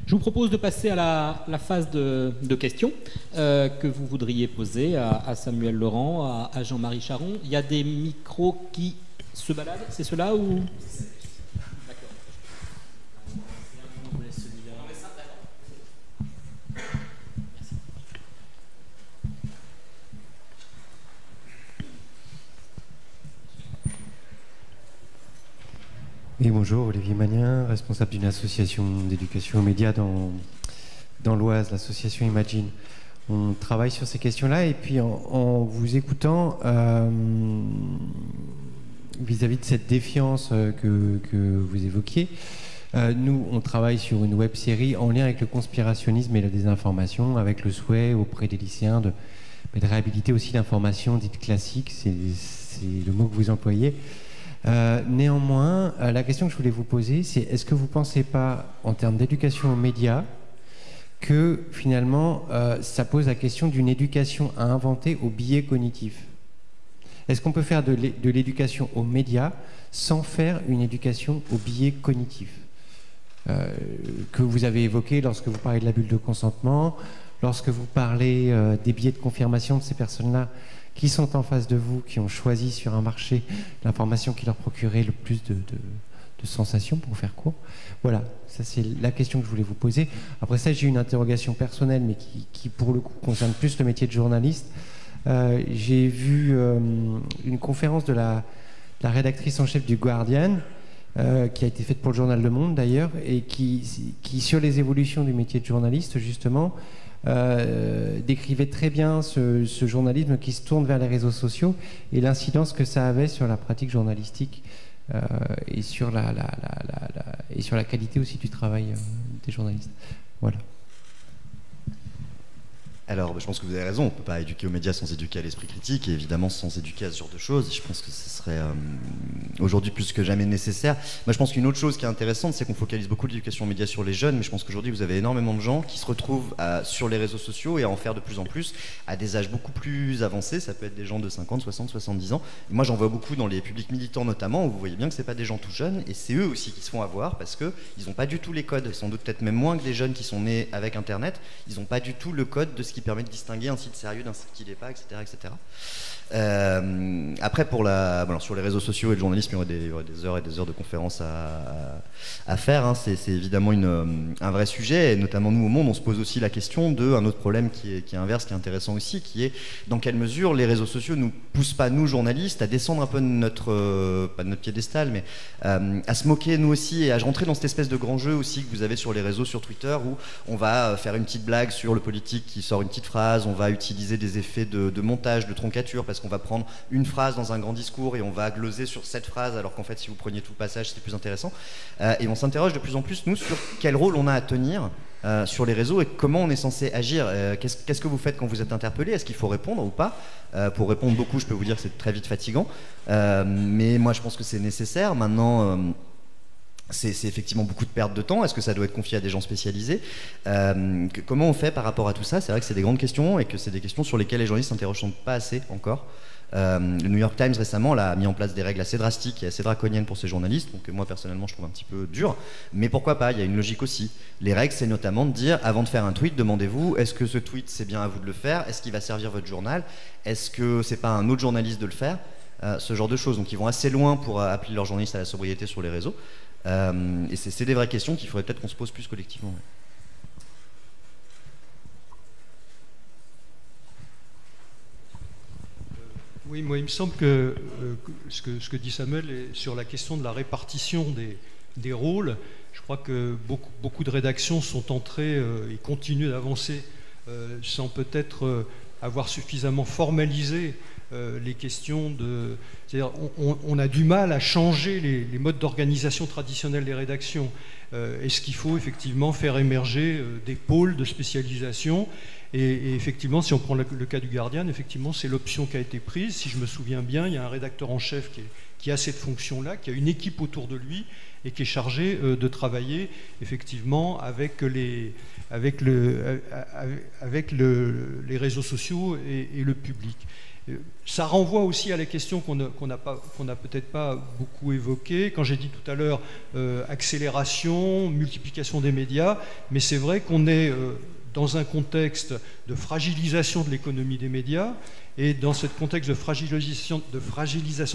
Je vous propose de passer à la phase de questions que vous voudriez poser à Samuel Laurent, à Jean-Marie Charon. Il y a des micros qui se baladent, c'est cela ou... Oui, bonjour, Olivier Magnin, responsable d'une association d'éducation aux médias dans l'Oise, l'association Imagine. On travaille sur ces questions-là et puis en vous écoutant, vis-à-vis de cette défiance que vous évoquiez, nous, on travaille sur une web-série en lien avec le conspirationnisme et la désinformation, avec le souhait auprès des lycéens de réhabiliter aussi l'information dite classique, c'est le mot que vous employez. Néanmoins, la question que je voulais vous poser, c'est est-ce que vous ne pensez pas, en termes d'éducation aux médias, que finalement, ça pose la question d'une éducation à inventer au biais cognitif? Est-ce qu'on peut faire de l'éducation aux médias sans faire une éducation au biais cognitif que vous avez évoqué lorsque vous parlez de la bulle de consentement, lorsque vous parlez des biais de confirmation de ces personnes-là qui sont en face de vous, qui ont choisi sur un marché l'information qui leur procurait le plus de sensations, pour faire court. Voilà, ça c'est la question que je voulais vous poser. Après ça, j'ai une interrogation personnelle, mais qui pour le coup concerne plus le métier de journaliste. J'ai vu une conférence de la rédactrice en chef du Guardian, qui a été faite pour le journal Le Monde d'ailleurs, et qui sur les évolutions du métier de journaliste, justement, décrivait très bien ce journalisme qui se tourne vers les réseaux sociaux et l'incidence que ça avait sur la pratique journalistique et sur la qualité aussi du travail des journalistes. Voilà. Alors, je pense que vous avez raison, on ne peut pas éduquer aux médias sans éduquer à l'esprit critique, et évidemment sans éduquer à ce genre de choses. Je pense que ce serait aujourd'hui plus que jamais nécessaire. Moi, je pense qu'une autre chose qui est intéressante, c'est qu'on focalise beaucoup l'éducation aux médias sur les jeunes, mais je pense qu'aujourd'hui, vous avez énormément de gens qui se retrouvent sur les réseaux sociaux et à en faire de plus en plus à des âges beaucoup plus avancés. Ça peut être des gens de 50, 60, 70 ans. Et moi, j'en vois beaucoup dans les publics militants notamment, où vous voyez bien que ce n'est pas des gens tout jeunes, et c'est eux aussi qui se font avoir parce qu'ils n'ont pas du tout les codes, sans doute peut-être même moins que des jeunes qui sont nés avec Internet. Ils n'ont pas du tout le code de ce qui permet de distinguer un site sérieux d'un site qui l'est pas, etc., etc. Après, sur les réseaux sociaux et le journalisme, il y aurait des heures et des heures de conférences à faire. Hein. C'est évidemment un vrai sujet, et notamment nous au Monde, on se pose aussi la question d'un autre problème qui est inverse, qui est intéressant aussi, qui est dans quelle mesure les réseaux sociaux nous poussent pas, nous journalistes, à descendre un peu de pas de notre piédestal, mais à se moquer nous aussi et à rentrer dans cette espèce de grand jeu aussi que vous avez sur les réseaux, sur Twitter, où on va faire une petite blague sur le politique qui sort une petite phrase, on va utiliser des effets de montage, de troncature, parce qu'on va prendre une phrase dans un grand discours et on va gloser sur cette phrase, alors qu'en fait si vous preniez tout le passage c'est plus intéressant, et on s'interroge de plus en plus nous sur quel rôle on a à tenir sur les réseaux et comment on est censé agir. Qu'est-ce que vous faites quand vous êtes interpellé? Est-ce qu'il faut répondre ou pas? Pour répondre beaucoup, je peux vous dire que c'est très vite fatigant, mais moi je pense que c'est nécessaire. Maintenant c'est effectivement beaucoup de perte de temps. Est-ce que ça doit être confié à des gens spécialisés? Comment on fait par rapport à tout ça? C'est vrai que c'est des grandes questions et que c'est des questions sur lesquelles les journalistes ne s'interrogent pas assez encore. Le New York Times récemment a mis en place des règles assez drastiques et assez draconiennes pour ses journalistes, donc moi personnellement je trouve un petit peu dur, mais pourquoi pas, il y a une logique aussi. Les règles, c'est notamment de dire, avant de faire un tweet, demandez-vous, est-ce que ce tweet c'est bien à vous de le faire? Est-ce qu'il va servir votre journal? Est-ce que c'est pas un autre journaliste de le faire? Ce genre de choses, donc ils vont assez loin pour appeler leurs journalistes à la sobriété sur les réseaux. Et c'est des vraies questions qu'il faudrait peut-être qu'on se pose plus collectivement. Oui, moi il me semble que ce que dit Samuel est sur la question de la répartition des rôles. Je crois que beaucoup de rédactions sont entrées et continuent d'avancer sans peut-être avoir suffisamment formalisé les questions de... C'est-à-dire, on a du mal à changer les modes d'organisation traditionnels des rédactions. Est-ce qu'il faut effectivement faire émerger des pôles de spécialisation ? Et effectivement, si on prend le cas du Guardian, effectivement, c'est l'option qui a été prise. Si je me souviens bien, il y a un rédacteur en chef qui a cette fonction-là, qui a une équipe autour de lui et qui est chargé de travailler effectivement avec les réseaux sociaux et le public. Ça renvoie aussi à la question qu'on n'a peut-être pas beaucoup évoquée. Quand j'ai dit tout à l'heure accélération, multiplication des médias, mais c'est vrai qu'on est dans un contexte de fragilisation de l'économie des médias, et dans ce contexte de fragilisation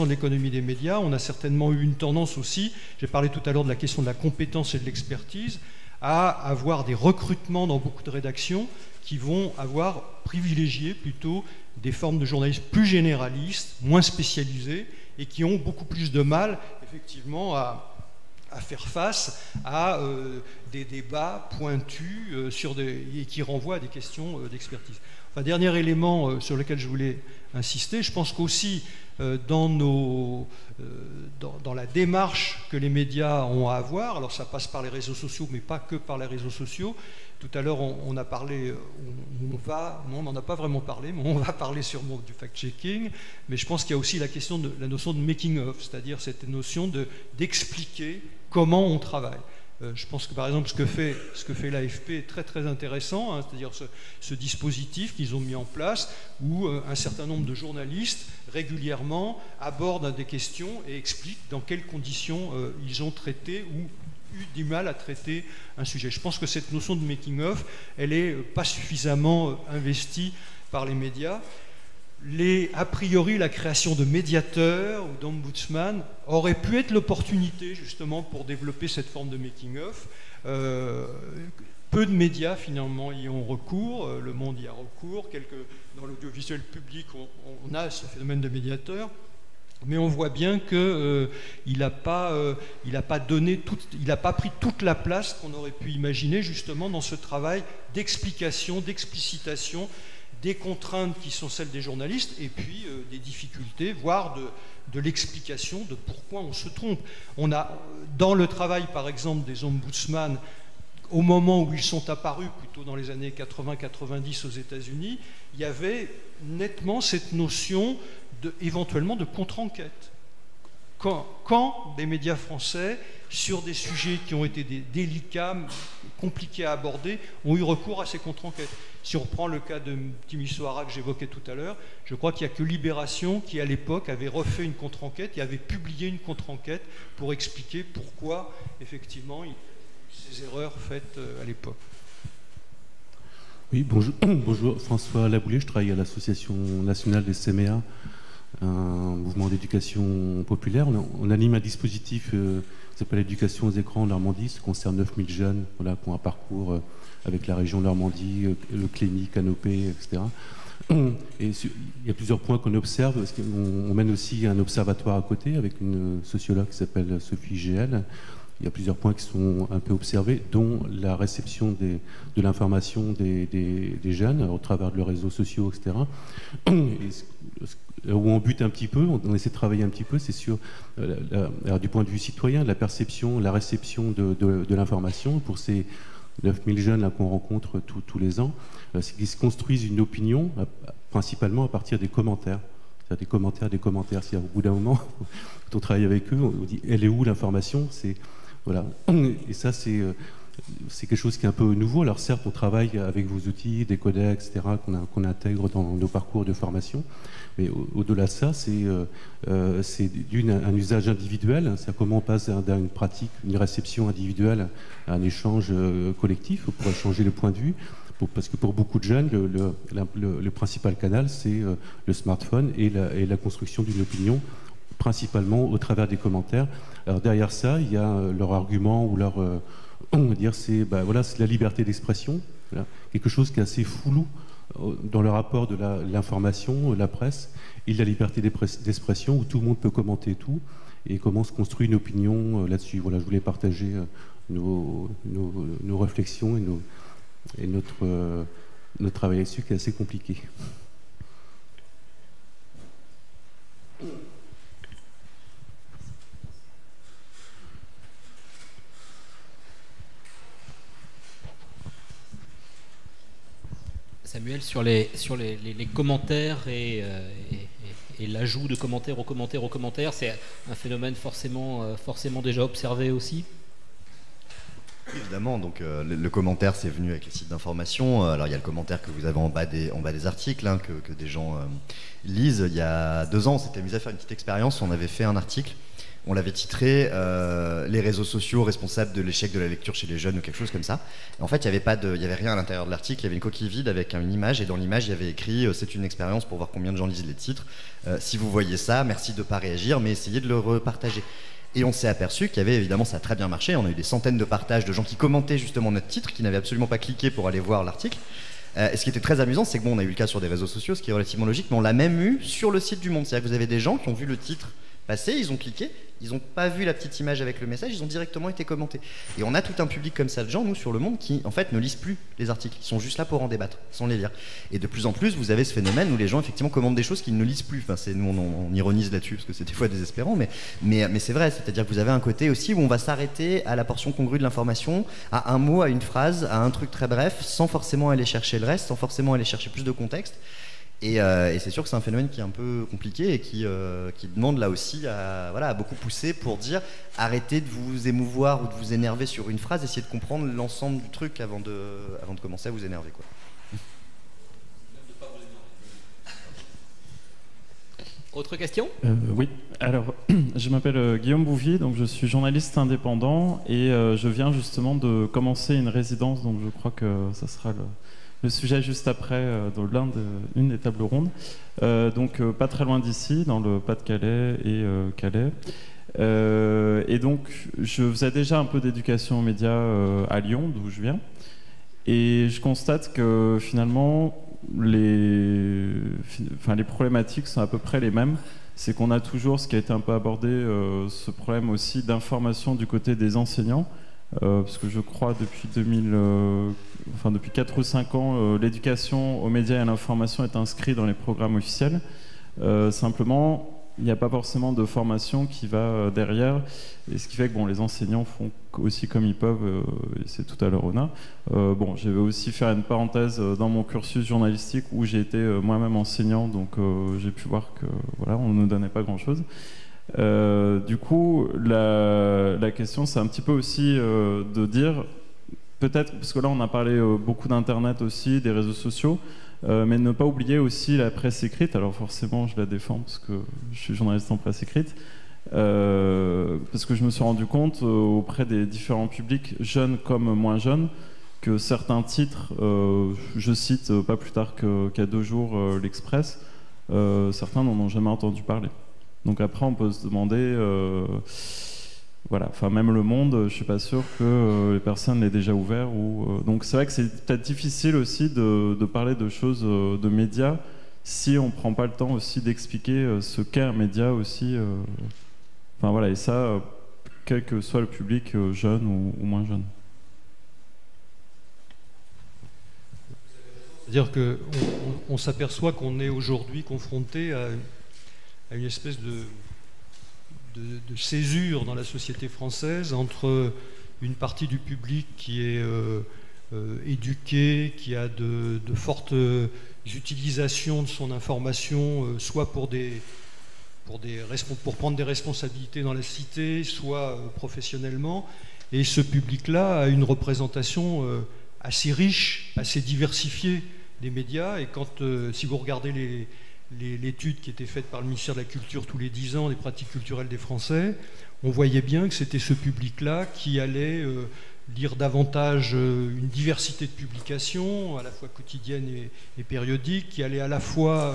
de l'économie des médias, on a certainement eu une tendance aussi, j'ai parlé tout à l'heure de la question de la compétence et de l'expertise, à avoir des recrutements dans beaucoup de rédactions qui vont avoir privilégié plutôt des formes de journalisme plus généralistes, moins spécialisés, et qui ont beaucoup plus de mal, effectivement, à faire face à des débats pointus et qui renvoient à des questions d'expertise. Enfin, dernier élément sur lequel je voulais insister, je pense qu'aussi dans la démarche que les médias ont à avoir, alors ça passe par les réseaux sociaux, mais pas que par les réseaux sociaux. Tout à l'heure, on a parlé, on n'en a pas vraiment parlé, mais on va parler sûrement du fact-checking, mais je pense qu'il y a aussi la notion de making-of, c'est-à-dire cette notion d'expliquer comment on travaille. Je pense que par exemple ce que fait l'AFP est très très intéressant, hein, c'est-à-dire ce dispositif qu'ils ont mis en place où un certain nombre de journalistes régulièrement abordent des questions et expliquent dans quelles conditions ils ont traité ou eu du mal à traiter un sujet. Je pense que cette notion de making-of, elle n'est pas suffisamment investie par les médias. A priori, la création de médiateurs ou d'ombudsman aurait pu être l'opportunité justement pour développer cette forme de making-of. Peu de médias finalement y ont recours, Le Monde y a recours, dans l'audiovisuel public on a ce phénomène de médiateur, mais on voit bien qu'il n'a pas pris toute la place qu'on aurait pu imaginer justement dans ce travail d'explication, d'explicitation des contraintes qui sont celles des journalistes et puis des difficultés, voire de l'explication de pourquoi on se trompe. On a, dans le travail par exemple des ombudsman, au moment où ils sont apparus, plutôt dans les années 80-90 aux États-Unis, il y avait nettement cette notion éventuellement de contre-enquête. Quand des médias français, sur des sujets qui ont été délicats, compliqués à aborder, ont eu recours à ces contre-enquêtes. Si on reprend le cas de Timisoara que j'évoquais tout à l'heure, je crois qu'il n'y a que Libération qui, à l'époque, avait refait une contre-enquête et avait publié une contre-enquête pour expliquer pourquoi, effectivement, il y a eu ces erreurs faites à l'époque. Oui, bonjour, François Laboulé, je travaille à l'Association nationale des CMA, un mouvement d'éducation populaire. On anime un dispositif qui s'appelle l'éducation aux écrans en Normandie. Ça concerne 9000 jeunes voilà, qui ont un parcours avec la région Normandie, le Clémy, Canopée, etc. Et il y a plusieurs points qu'on observe, parce qu'on mène aussi un observatoire à côté avec une sociologue qui s'appelle Sophie GL. Il y a plusieurs points qui sont un peu observés, dont la réception de l'information des jeunes au travers de leurs réseaux sociaux, etc. Et où on bute un petit peu, on essaie de travailler un petit peu, c'est sur, du point de vue citoyen, la perception, la réception de l'information pour ces 9000 jeunes là qu'on rencontre tous les ans, c'est qu'ils se construisent une opinion principalement à partir des commentaires. C'est-à-dire des commentaires. C'est-à-dire, au bout d'un moment, quand on travaille avec eux, on dit elle est où l'information ? Voilà. Et ça, c'est quelque chose qui est un peu nouveau. Alors certes, on travaille avec vos outils, des codex, etc., qu'on intègre dans nos parcours de formation. Mais au-delà de ça, c'est un usage individuel. C'est comment on passe d'une pratique, une réception individuelle à un échange collectif pour échanger le point de vue. Parce que pour beaucoup de jeunes, le principal canal, c'est le smartphone et la construction d'une opinion principalement au travers des commentaires. Alors derrière ça, il y a leur argument ou leur... on va dire, c'est la liberté d'expression, voilà, quelque chose qui est assez flou dans le rapport de l'information, la presse, et la liberté d'expression, où tout le monde peut commenter tout, et comment se construit une opinion là-dessus. Voilà, je voulais partager nos réflexions et notre travail là-dessus, qui est assez compliqué. Samuel, sur les commentaires et l'ajout de commentaires aux commentaires, c'est un phénomène forcément déjà observé aussi? Évidemment, donc le commentaire, c'est venu avec les sites d'information. Alors il y a le commentaire que vous avez en bas des articles, hein, que des gens lisent. Il y a 2 ans, on s'était amusé à faire une petite expérience. On avait fait un article, on l'avait titré les réseaux sociaux responsables de l'échec de la lecture chez les jeunes ou quelque chose comme ça. Et en fait, il y avait rien à l'intérieur de l'article. Il y avait une coquille vide avec une image, et dans l'image, il y avait écrit c'est une expérience pour voir combien de gens lisent les titres. Si vous voyez ça, merci de ne pas réagir, mais essayez de le repartager. Et on s'est aperçu qu'il y avait, évidemment, ça a très bien marché. On a eu des centaines de partages de gens qui commentaient justement notre titre, qui n'avaient absolument pas cliqué pour aller voir l'article. Et ce qui était très amusant, c'est que on a eu le cas sur des réseaux sociaux, ce qui est relativement logique, mais on l'a même eu sur le site du Monde. C'est-à-dire que vous avez des gens qui ont vu le titre passer, ils ont cliqué, ils n'ont pas vu la petite image avec le message, ils ont directement été commentés. Et on a tout un public comme ça de gens, nous, sur le Monde, qui en fait ne lisent plus les articles. Ils sont juste là pour en débattre, sans les lire. Et de plus en plus, vous avez ce phénomène où les gens effectivement commentent des choses qu'ils ne lisent plus. Enfin, nous, on ironise là-dessus parce que c'est des fois désespérant, mais c'est vrai. C'est-à-dire que vous avez un côté aussi où on va s'arrêter à la portion congrue de l'information, à un mot, à une phrase, à un truc très bref, sans forcément aller chercher le reste, sans forcément aller chercher plus de contexte. Et c'est sûr que c'est un phénomène qui est un peu compliqué et qui demande là aussi à beaucoup pousser pour dire arrêtez de vous émouvoir ou de vous énerver sur une phrase, essayez de comprendre l'ensemble du truc avant de commencer à vous énerver, quoi. Autre question ? Oui, alors je m'appelle Guillaume Bouvier, donc je suis journaliste indépendant et je viens justement de commencer une résidence, donc je crois que ça sera le sujet juste après dans une des tables rondes. Donc pas très loin d'ici, dans le Pas-de-Calais et Calais. Et donc je faisais déjà un peu d'éducation aux médias à Lyon, d'où je viens. Et je constate que finalement les problématiques sont à peu près les mêmes. C'est qu'on a toujours, ce qui a été un peu abordé, ce problème aussi d'information du côté des enseignants. Parce que je crois depuis 4 ou 5 ans, l'éducation aux médias et à l'information est inscrite dans les programmes officiels. Simplement, il n'y a pas forcément de formation qui va derrière, et ce qui fait que les enseignants font aussi comme ils peuvent, et c'est tout à leur honneur. Je vais aussi faire une parenthèse dans mon cursus journalistique où j'ai été moi-même enseignant, donc j'ai pu voir que on ne nous donnait pas grand-chose. Du coup, la question, c'est un petit peu aussi de dire, peut-être, parce que là on a parlé beaucoup d'Internet aussi, des réseaux sociaux, mais ne pas oublier aussi la presse écrite. Alors forcément, je la défends parce que je suis journaliste en presse écrite, parce que je me suis rendu compte auprès des différents publics, jeunes comme moins jeunes, que certains titres, je cite pas plus tard qu'à 2 jours l'Express, certains n'en ont jamais entendu parler. Donc après, on peut se demander, même Le Monde, je suis pas sûr que les personnes l'aient déjà ouvert. Donc c'est vrai que c'est peut-être difficile aussi de parler de choses, de médias, si on prend pas le temps aussi d'expliquer ce qu'est un média aussi. Et ça, quel que soit le public, jeune ou moins jeune. C'est-à-dire qu'on s'aperçoit qu'on est aujourd'hui confronté à une espèce de césure dans la société française entre une partie du public qui est éduquée, qui a de fortes utilisations de son information, soit pour prendre des responsabilités dans la cité, soit professionnellement. Et ce public-là a une représentation assez riche, assez diversifiée des médias. Et si vous regardez l'étude qui était faite par le ministère de la Culture tous les 10 ans des pratiques culturelles des Français, on voyait bien que c'était ce public-là qui allait lire davantage une diversité de publications, à la fois quotidiennes et périodiques, qui allait à la fois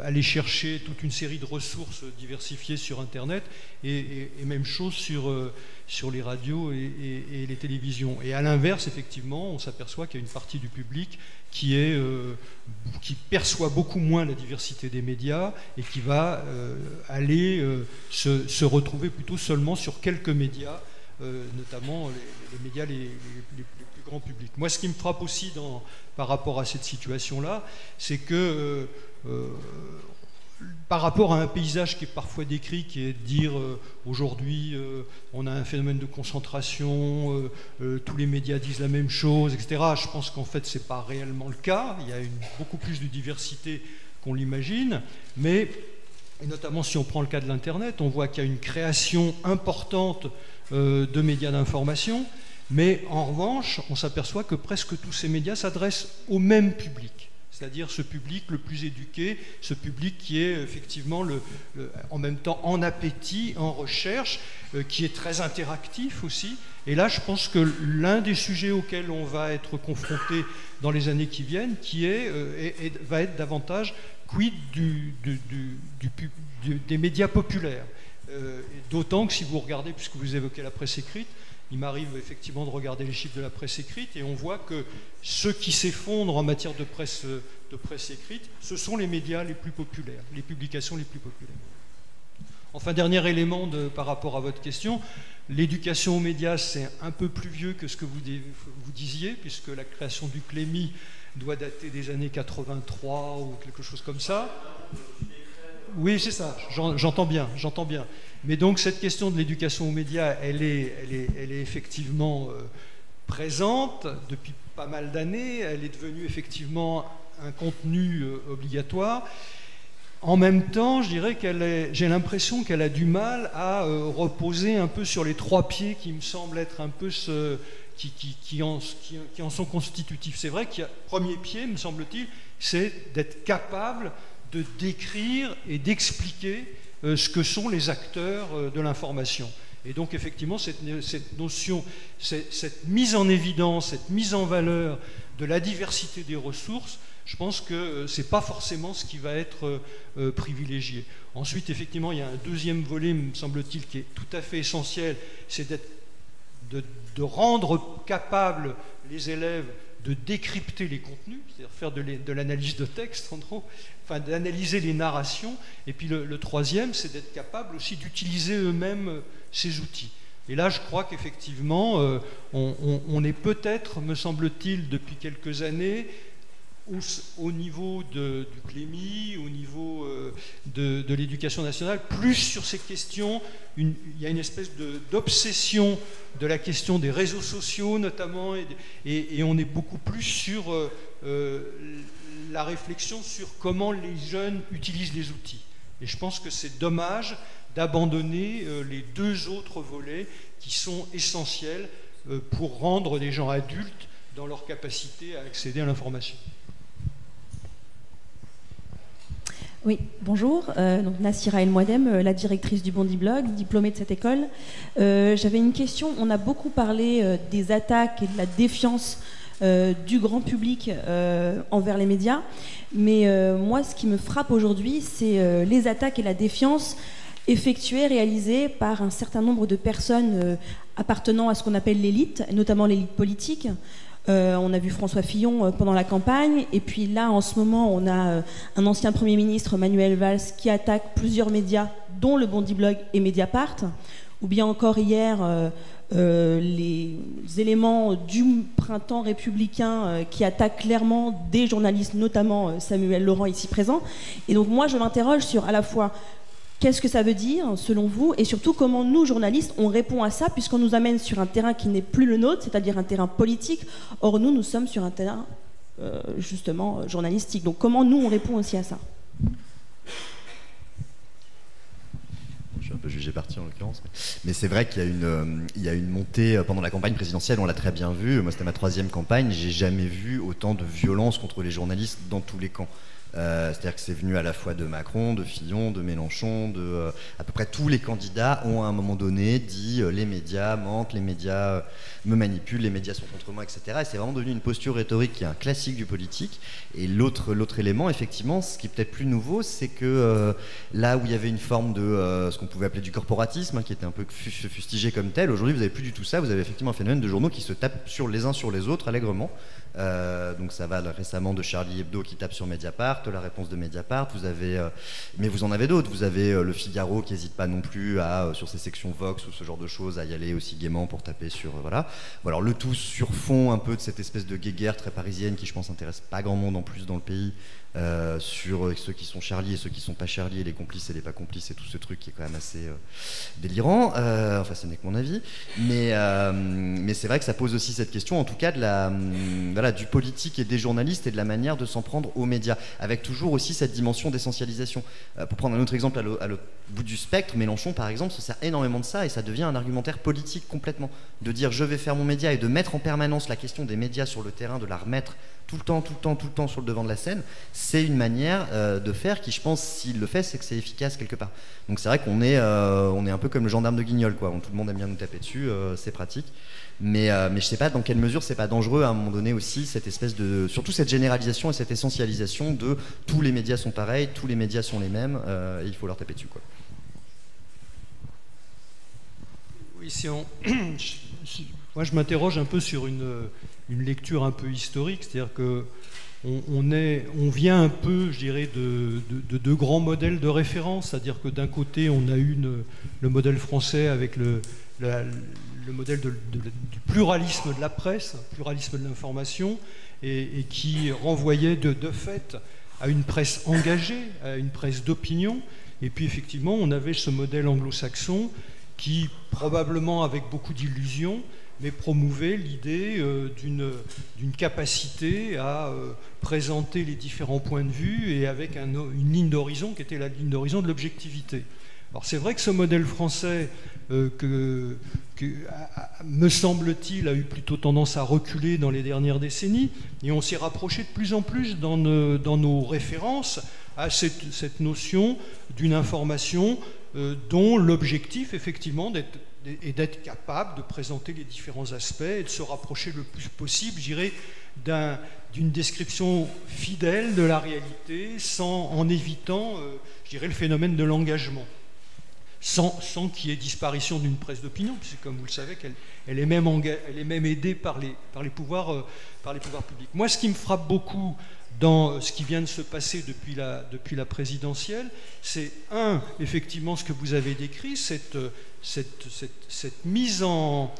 aller chercher toute une série de ressources diversifiées sur Internet, et même chose sur les radios et les télévisions. Et à l'inverse, effectivement, on s'aperçoit qu'il y a une partie du public qui perçoit beaucoup moins la diversité des médias et qui va aller se retrouver plutôt seulement sur quelques médias, notamment les médias les plus grands publics. Moi, ce qui me frappe aussi par rapport à cette situation-là, c'est que par rapport à un paysage qui est parfois décrit, qui est de dire aujourd'hui on a un phénomène de concentration, tous les médias disent la même chose, etc. Je pense qu'en fait c'est pas réellement le cas. Il y a beaucoup plus de diversité qu'on l'imagine, mais et notamment si on prend le cas de l'Internet, on voit qu'il y a une création importante de médias d'information, mais en revanche on s'aperçoit que presque tous ces médias s'adressent au même public. C'est-à-dire ce public le plus éduqué, ce public qui est effectivement en même temps en appétit, en recherche, qui est très interactif aussi. Et là, je pense que l'un des sujets auxquels on va être confronté dans les années qui viennent, va être davantage quid des médias populaires. D'autant que si vous regardez, puisque vous évoquez la presse écrite, il m'arrive effectivement de regarder les chiffres de la presse écrite et on voit que ceux qui s'effondrent en matière de presse écrite, ce sont les médias les plus populaires, les publications les plus populaires. Enfin, dernier élément par rapport à votre question, l'éducation aux médias, c'est un peu plus vieux que ce que vous disiez, puisque la création du CLEMI doit dater des années 83 ou quelque chose comme ça. Oui, c'est ça, j'entends bien. Mais donc cette question de l'éducation aux médias, elle est effectivement présente depuis pas mal d'années, elle est devenue effectivement un contenu obligatoire. En même temps, je dirais j'ai l'impression qu'elle a du mal à reposer un peu sur les trois pieds qui me semblent être un peu qui en sont constitutifs. C'est vrai qu'il y a premier pied, me semble-t-il, c'est d'être capable de décrire et d'expliquer ce que sont les acteurs de l'information. Et donc effectivement cette notion, cette mise en évidence, cette mise en valeur de la diversité des ressources, je pense que ce n'est pas forcément ce qui va être privilégié. Ensuite, effectivement, il y a un deuxième volet, me semble-t-il, qui est tout à fait essentiel, c'est de rendre capables les élèves de décrypter les contenus, c'est-à-dire faire de l'analyse de texte, en gros, enfin d'analyser les narrations. Et puis le troisième, c'est d'être capable aussi d'utiliser eux-mêmes ces outils. Et là, je crois qu'effectivement, on est peut-être, me semble-t-il, depuis quelques années, au niveau du CLEMI, au niveau de l'éducation nationale, plus sur ces questions. Il y a une espèce d'obsession de la question des réseaux sociaux notamment, et on est beaucoup plus sur la réflexion sur comment les jeunes utilisent les outils. Et je pense que c'est dommage d'abandonner les deux autres volets qui sont essentiels pour rendre les gens adultes dans leur capacité à accéder à l'information. Oui, bonjour. Donc Nassira El Mouadem, la directrice du Bondi Blog, diplômée de cette école. J'avais une question. On a beaucoup parlé des attaques et de la défiance du grand public envers les médias. Mais moi, ce qui me frappe aujourd'hui, c'est les attaques et la défiance effectuées, réalisées par un certain nombre de personnes appartenant à ce qu'on appelle l'élite, notamment l'élite politique. On a vu François Fillon pendant la campagne, et puis là en ce moment on a un ancien Premier ministre, Manuel Valls, qui attaque plusieurs médias dont le Bondi Blog et Mediapart, ou bien encore hier les éléments du printemps républicain qui attaquent clairement des journalistes, notamment Samuel Laurent ici présent. Et donc moi je m'interroge sur à la fois qu'est-ce que ça veut dire, selon vous, et surtout comment nous, journalistes, on répond à ça, puisqu'on nous amène sur un terrain qui n'est plus le nôtre, c'est-à-dire un terrain politique. Or, nous sommes sur un terrain, justement, journalistique. Donc, comment nous, on répond aussi à ça ? Je suis un peu jugé parti, en l'occurrence. Mais c'est vrai qu'il y a une montée pendant la campagne présidentielle, on l'a très bien vu. Moi, c'était ma 3e campagne. J'ai jamais vu autant de violence contre les journalistes dans tous les camps. C'est-à-dire que c'est venu à la fois de Macron, de Fillon, de Mélenchon, à peu près tous les candidats ont à un moment donné dit les médias mentent, les médias me manipulent, les médias sont contre moi, etc. Et c'est vraiment devenu une posture rhétorique qui est un classique du politique. Et l'autre élément, effectivement, ce qui est peut-être plus nouveau, c'est que là où il y avait une forme de ce qu'on pouvait appeler du corporatisme, qui était un peu fustigé comme tel, aujourd'hui vous n'avez plus du tout ça. Vous avez effectivement un phénomène de journaux qui se tapent les uns sur les autres allègrement. Donc ça va récemment de Charlie Hebdo qui tape sur Mediapart, la réponse de Mediapart, vous avez, mais vous en avez d'autres, vous avez le Figaro qui n'hésite pas non plus sur ses sections Vox ou ce genre de choses à y aller aussi gaiement pour taper sur, voilà. Bon, alors le tout sur fond un peu de cette espèce de guéguerre très parisienne qui je pense intéresse pas grand monde en plus dans le pays, sur ceux qui sont Charlie et ceux qui sont pas Charlie, et les complices et les pas complices et tout ce truc qui est quand même assez délirant, enfin ce n'est que mon avis, mais c'est vrai que ça pose aussi cette question en tout cas de du politique et des journalistes et de la manière de s'en prendre aux médias, avec toujours aussi cette dimension d'essentialisation. Pour prendre un autre exemple à l'autre bout du spectre, Mélenchon par exemple se sert énormément de ça et ça devient un argumentaire politique complètement, de dire je vais faire mon média et de mettre en permanence la question des médias sur le terrain, de la remettre tout le temps sur le devant de la scène. C'est une manière de faire qui, je pense, s'il le fait, c'est que c'est efficace quelque part. Donc c'est vrai qu'on est un peu comme le gendarme de Guignol, quoi. Tout le monde aime bien nous taper dessus, c'est pratique. Mais je sais pas dans quelle mesure c'est pas dangereux à un moment donné aussi, cette espèce surtout cette généralisation et cette essentialisation de tous les médias sont pareils, tous les médias sont les mêmes, et il faut leur taper dessus, quoi. Oui, moi je m'interroge un peu sur une lecture un peu historique, c'est-à-dire que on vient un peu, je dirais, de deux grands modèles de référence, c'est-à-dire que d'un côté on a eu le modèle français avec le modèle du pluralisme de la presse, pluralisme de l'information, et qui renvoyait de fait à une presse engagée, à une presse d'opinion. Et puis effectivement on avait ce modèle anglo-saxon qui, probablement avec beaucoup d'illusions, mais promouvait l'idée d'une capacité à présenter les différents points de vue et avec une ligne d'horizon qui était la ligne d'horizon de l'objectivité. Alors c'est vrai que ce modèle français, me semble-t-il, a eu plutôt tendance à reculer dans les dernières décennies, et on s'est rapproché de plus en plus dans nos références à cette notion d'une information dont l'objectif, effectivement, est d'être capable de présenter les différents aspects et de se rapprocher le plus possible, je dirais, d'une description fidèle de la réalité, en évitant, je dirais, le phénomène de l'engagement, sans qu'il y ait disparition d'une presse d'opinion, puisque, comme vous le savez, elle est même aidée par les pouvoirs publics. Moi, ce qui me frappe beaucoup dans ce qui vient de se passer depuis la présidentielle, c'est effectivement ce que vous avez décrit, cette mise en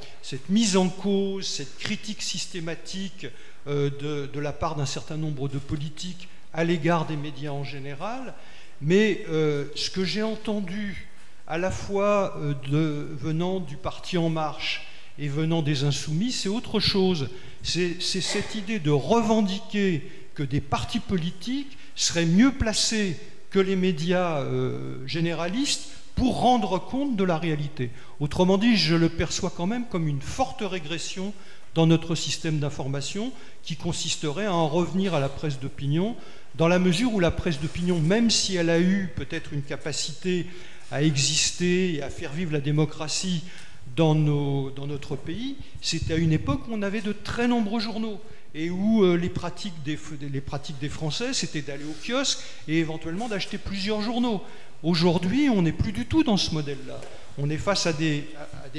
cause, cette critique systématique de la part d'un certain nombre de politiques à l'égard des médias en général. Mais ce que j'ai entendu à la fois venant du Parti En Marche et venant des Insoumis, c'est autre chose. C'est cette idée de revendiquer que des partis politiques seraient mieux placés que les médias généralistes pour rendre compte de la réalité. Autrement dit, je le perçois quand même comme une forte régression dans notre système d'information qui consisterait à en revenir à la presse d'opinion, dans la mesure où la presse d'opinion, même si elle a eu peut-être une capacité à exister et à faire vivre la démocratie dans notre pays, c'était à une époque où on avait de très nombreux journaux et où les pratiques des Français, c'était d'aller au kiosque et éventuellement d'acheter plusieurs journaux. Aujourd'hui, on n'est plus du tout dans ce modèle-là. On est face à des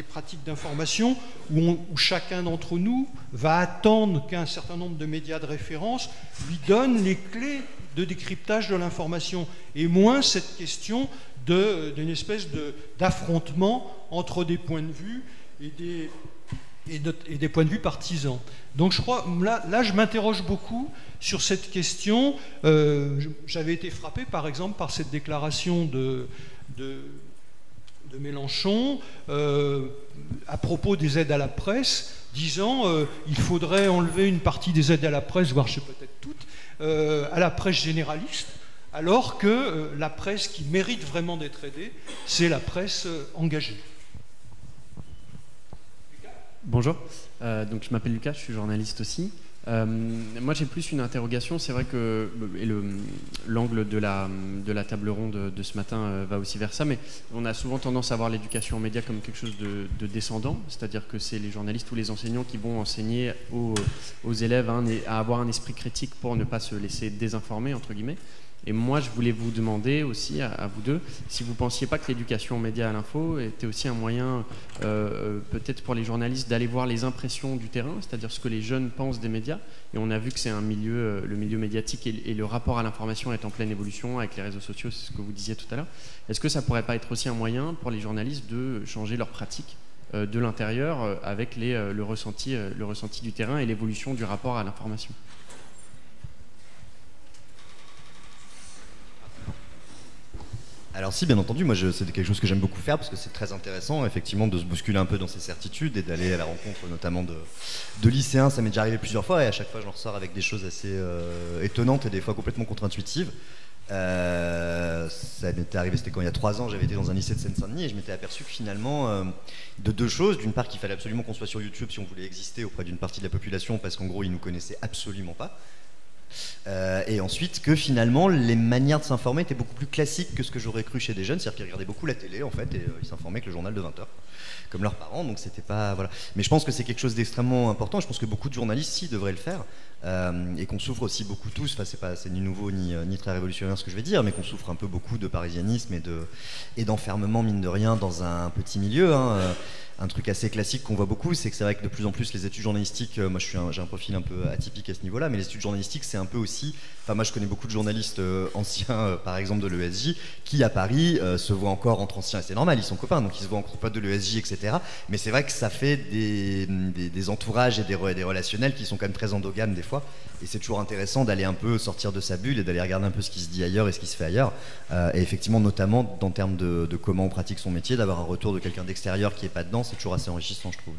pratiques d'information où chacun d'entre nous va attendre qu'un certain nombre de médias de référence lui donnent les clés de décryptage de l'information, et moins cette question d'une espèce d'affrontement entre des points de vue et des points de vue partisans. Donc je crois, là je m'interroge beaucoup sur cette question. J'avais été frappé par exemple par cette déclaration de Mélenchon à propos des aides à la presse, disant il faudrait enlever une partie des aides à la presse, voire je sais peut-être toutes, à la presse généraliste, alors que la presse qui mérite vraiment d'être aidée, c'est la presse engagée. Bonjour, donc je m'appelle Lucas, je suis journaliste aussi. Moi j'ai plus une interrogation, c'est vrai que l'angle de la table ronde de ce matin va aussi vers ça, mais on a souvent tendance à voir l'éducation aux médias comme quelque chose de descendant, c'est-à-dire que c'est les journalistes ou les enseignants qui vont enseigner aux élèves à avoir un esprit critique pour ne pas se laisser désinformer, entre guillemets. Et moi, je voulais vous demander aussi, à vous deux, si vous ne pensiez pas que l'éducation aux médias à l'info était aussi un moyen, peut-être pour les journalistes, d'aller voir les impressions du terrain, c'est-à-dire ce que les jeunes pensent des médias. Et on a vu que c'est un milieu, le milieu médiatique et le rapport à l'information est en pleine évolution avec les réseaux sociaux, c'est ce que vous disiez tout à l'heure. Est-ce que ça ne pourrait pas être aussi un moyen pour les journalistes de changer leur pratique de l'intérieur avec le ressenti du terrain et l'évolution du rapport à l'information ? Alors si, bien entendu, moi c'est quelque chose que j'aime beaucoup faire parce que c'est très intéressant effectivement de se bousculer un peu dans ses certitudes et d'aller à la rencontre notamment de lycéens. Ça m'est déjà arrivé plusieurs fois et à chaque fois j'en ressors avec des choses assez étonnantes et des fois complètement contre-intuitives. Ça m'était arrivé, c'était quand il y a 3 ans, j'avais été dans un lycée de Seine-Saint-Denis et je m'étais aperçu que finalement de 2 choses. D'une part qu'il fallait absolument qu'on soit sur YouTube si on voulait exister auprès d'une partie de la population parce qu'en gros ils nous connaissaient absolument pas. Et ensuite que finalement les manières de s'informer étaient beaucoup plus classiques que ce que j'aurais cru chez des jeunes, c'est-à-dire qu'ils regardaient beaucoup la télé en fait et ils s'informaient avec le journal de 20h comme leurs parents, donc c'était pas voilà. Mais je pense que c'est quelque chose d'extrêmement important, je pense que beaucoup de journalistes si devraient le faire et qu'on souffre aussi beaucoup tous, enfin c'est ni nouveau ni très révolutionnaire ce que je vais dire, mais qu'on souffre un peu beaucoup de parisianisme et d'enfermement mine de rien dans un petit milieu un truc assez classique qu'on voit beaucoup, c'est que c'est vrai que de plus en plus les études journalistiques, moi j'ai un profil un peu atypique à ce niveau-là, mais les études journalistiques c'est un peu aussi, enfin moi je connais beaucoup de journalistes anciens par exemple de l'ESJ qui à Paris se voient encore entre anciens, et c'est normal, ils sont copains donc ils se voient entre potes de l'ESJ etc. Mais c'est vrai que ça fait des entourages et des relationnels qui sont quand même très endogames des fois, et c'est toujours intéressant d'aller un peu sortir de sa bulle et d'aller regarder un peu ce qui se dit ailleurs et ce qui se fait ailleurs, et effectivement notamment en termes de comment on pratique son métier, d'avoir un retour de quelqu'un d'extérieur qui est pas dedans, c'est toujours assez enrichissant je trouve.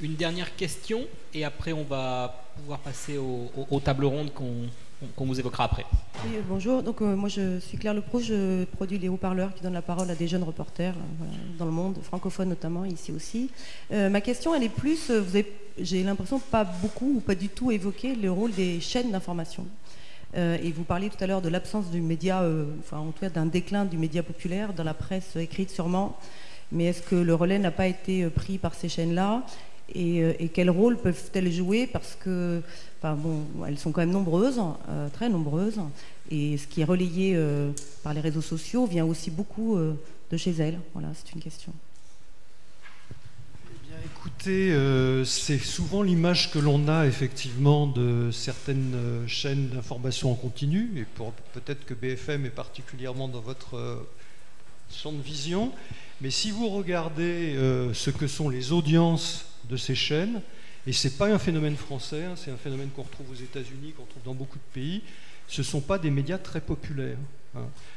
Une dernière question et après on va pouvoir passer aux tables rondes qu'on vous évoquera après. Oui, bonjour, donc moi je suis Claire Leproux, je produis les haut-parleurs qui donnent la parole à des jeunes reporters dans le monde, francophone notamment, ici aussi. Ma question elle est plus, j'ai l'impression pas beaucoup ou pas du tout évoqué le rôle des chaînes d'information. Et vous parliez tout à l'heure de l'absence du média, enfin en tout cas d'un déclin du média populaire, dans la presse écrite sûrement, mais est-ce que le relais n'a pas été pris par ces chaînes-là et quel rôle peuvent-elles jouer parce que, enfin bon, elles sont quand même nombreuses, très nombreuses, et ce qui est relayé par les réseaux sociaux vient aussi beaucoup de chez elles. Voilà, c'est une question. Écoutez, c'est souvent l'image que l'on a effectivement de certaines chaînes d'information en continu, et peut-être que BFM est particulièrement dans votre champ de vision, mais si vous regardez ce que sont les audiences de ces chaînes, et ce n'est pas un phénomène français, c'est un phénomène qu'on retrouve aux États-Unis, qu'on retrouve dans beaucoup de pays, ce ne sont pas des médias très populaires.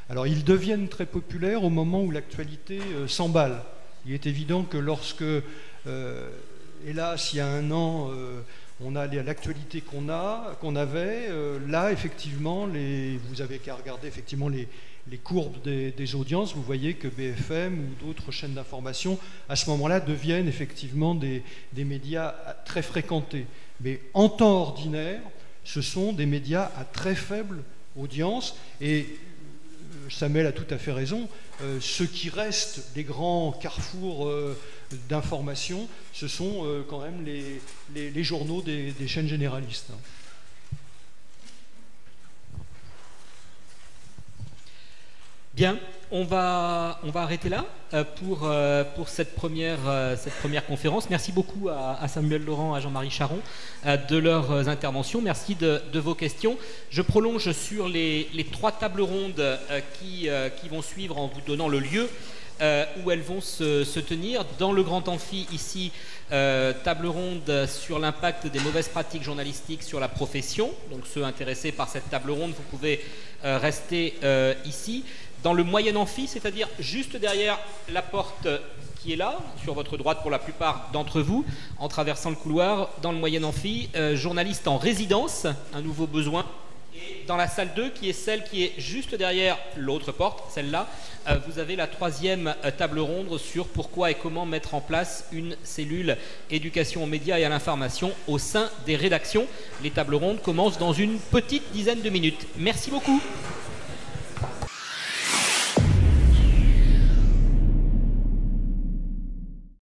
Alors ils deviennent très populaires au moment où l'actualité s'emballe. Il est évident que lorsque, hélas, il y a 1 an, on a l'actualité qu'on avait, là, effectivement, vous avez qu'à regarder effectivement les courbes des audiences, vous voyez que BFM ou d'autres chaînes d'information, à ce moment-là, deviennent effectivement des médias très fréquentés. Mais en temps ordinaire, ce sont des médias à très faible audience, et Samuel a tout à fait raison, ce qui reste des grands carrefours d'information, ce sont quand même les journaux des chaînes généralistes. Bien, on va arrêter là pour cette première conférence. Merci beaucoup à Samuel Laurent, à Jean-Marie Charon de leurs interventions. Merci de vos questions. Je prolonge sur les 3 tables rondes qui vont suivre en vous donnant le lieu où elles vont se tenir. Dans le grand amphi ici, table ronde sur l'impact des mauvaises pratiques journalistiques sur la profession. Donc ceux intéressés par cette table ronde, vous pouvez rester ici. Dans le moyen amphi, c'est-à-dire juste derrière la porte qui est là, sur votre droite pour la plupart d'entre vous, en traversant le couloir, dans le moyen amphi, journaliste en résidence, un nouveau besoin, et dans la salle 2, qui est celle qui est juste derrière l'autre porte, celle-là, vous avez la 3e table ronde sur pourquoi et comment mettre en place une cellule éducation aux médias et à l'information au sein des rédactions. Les tables rondes commencent dans une petite dizaine de minutes. Merci beaucoup.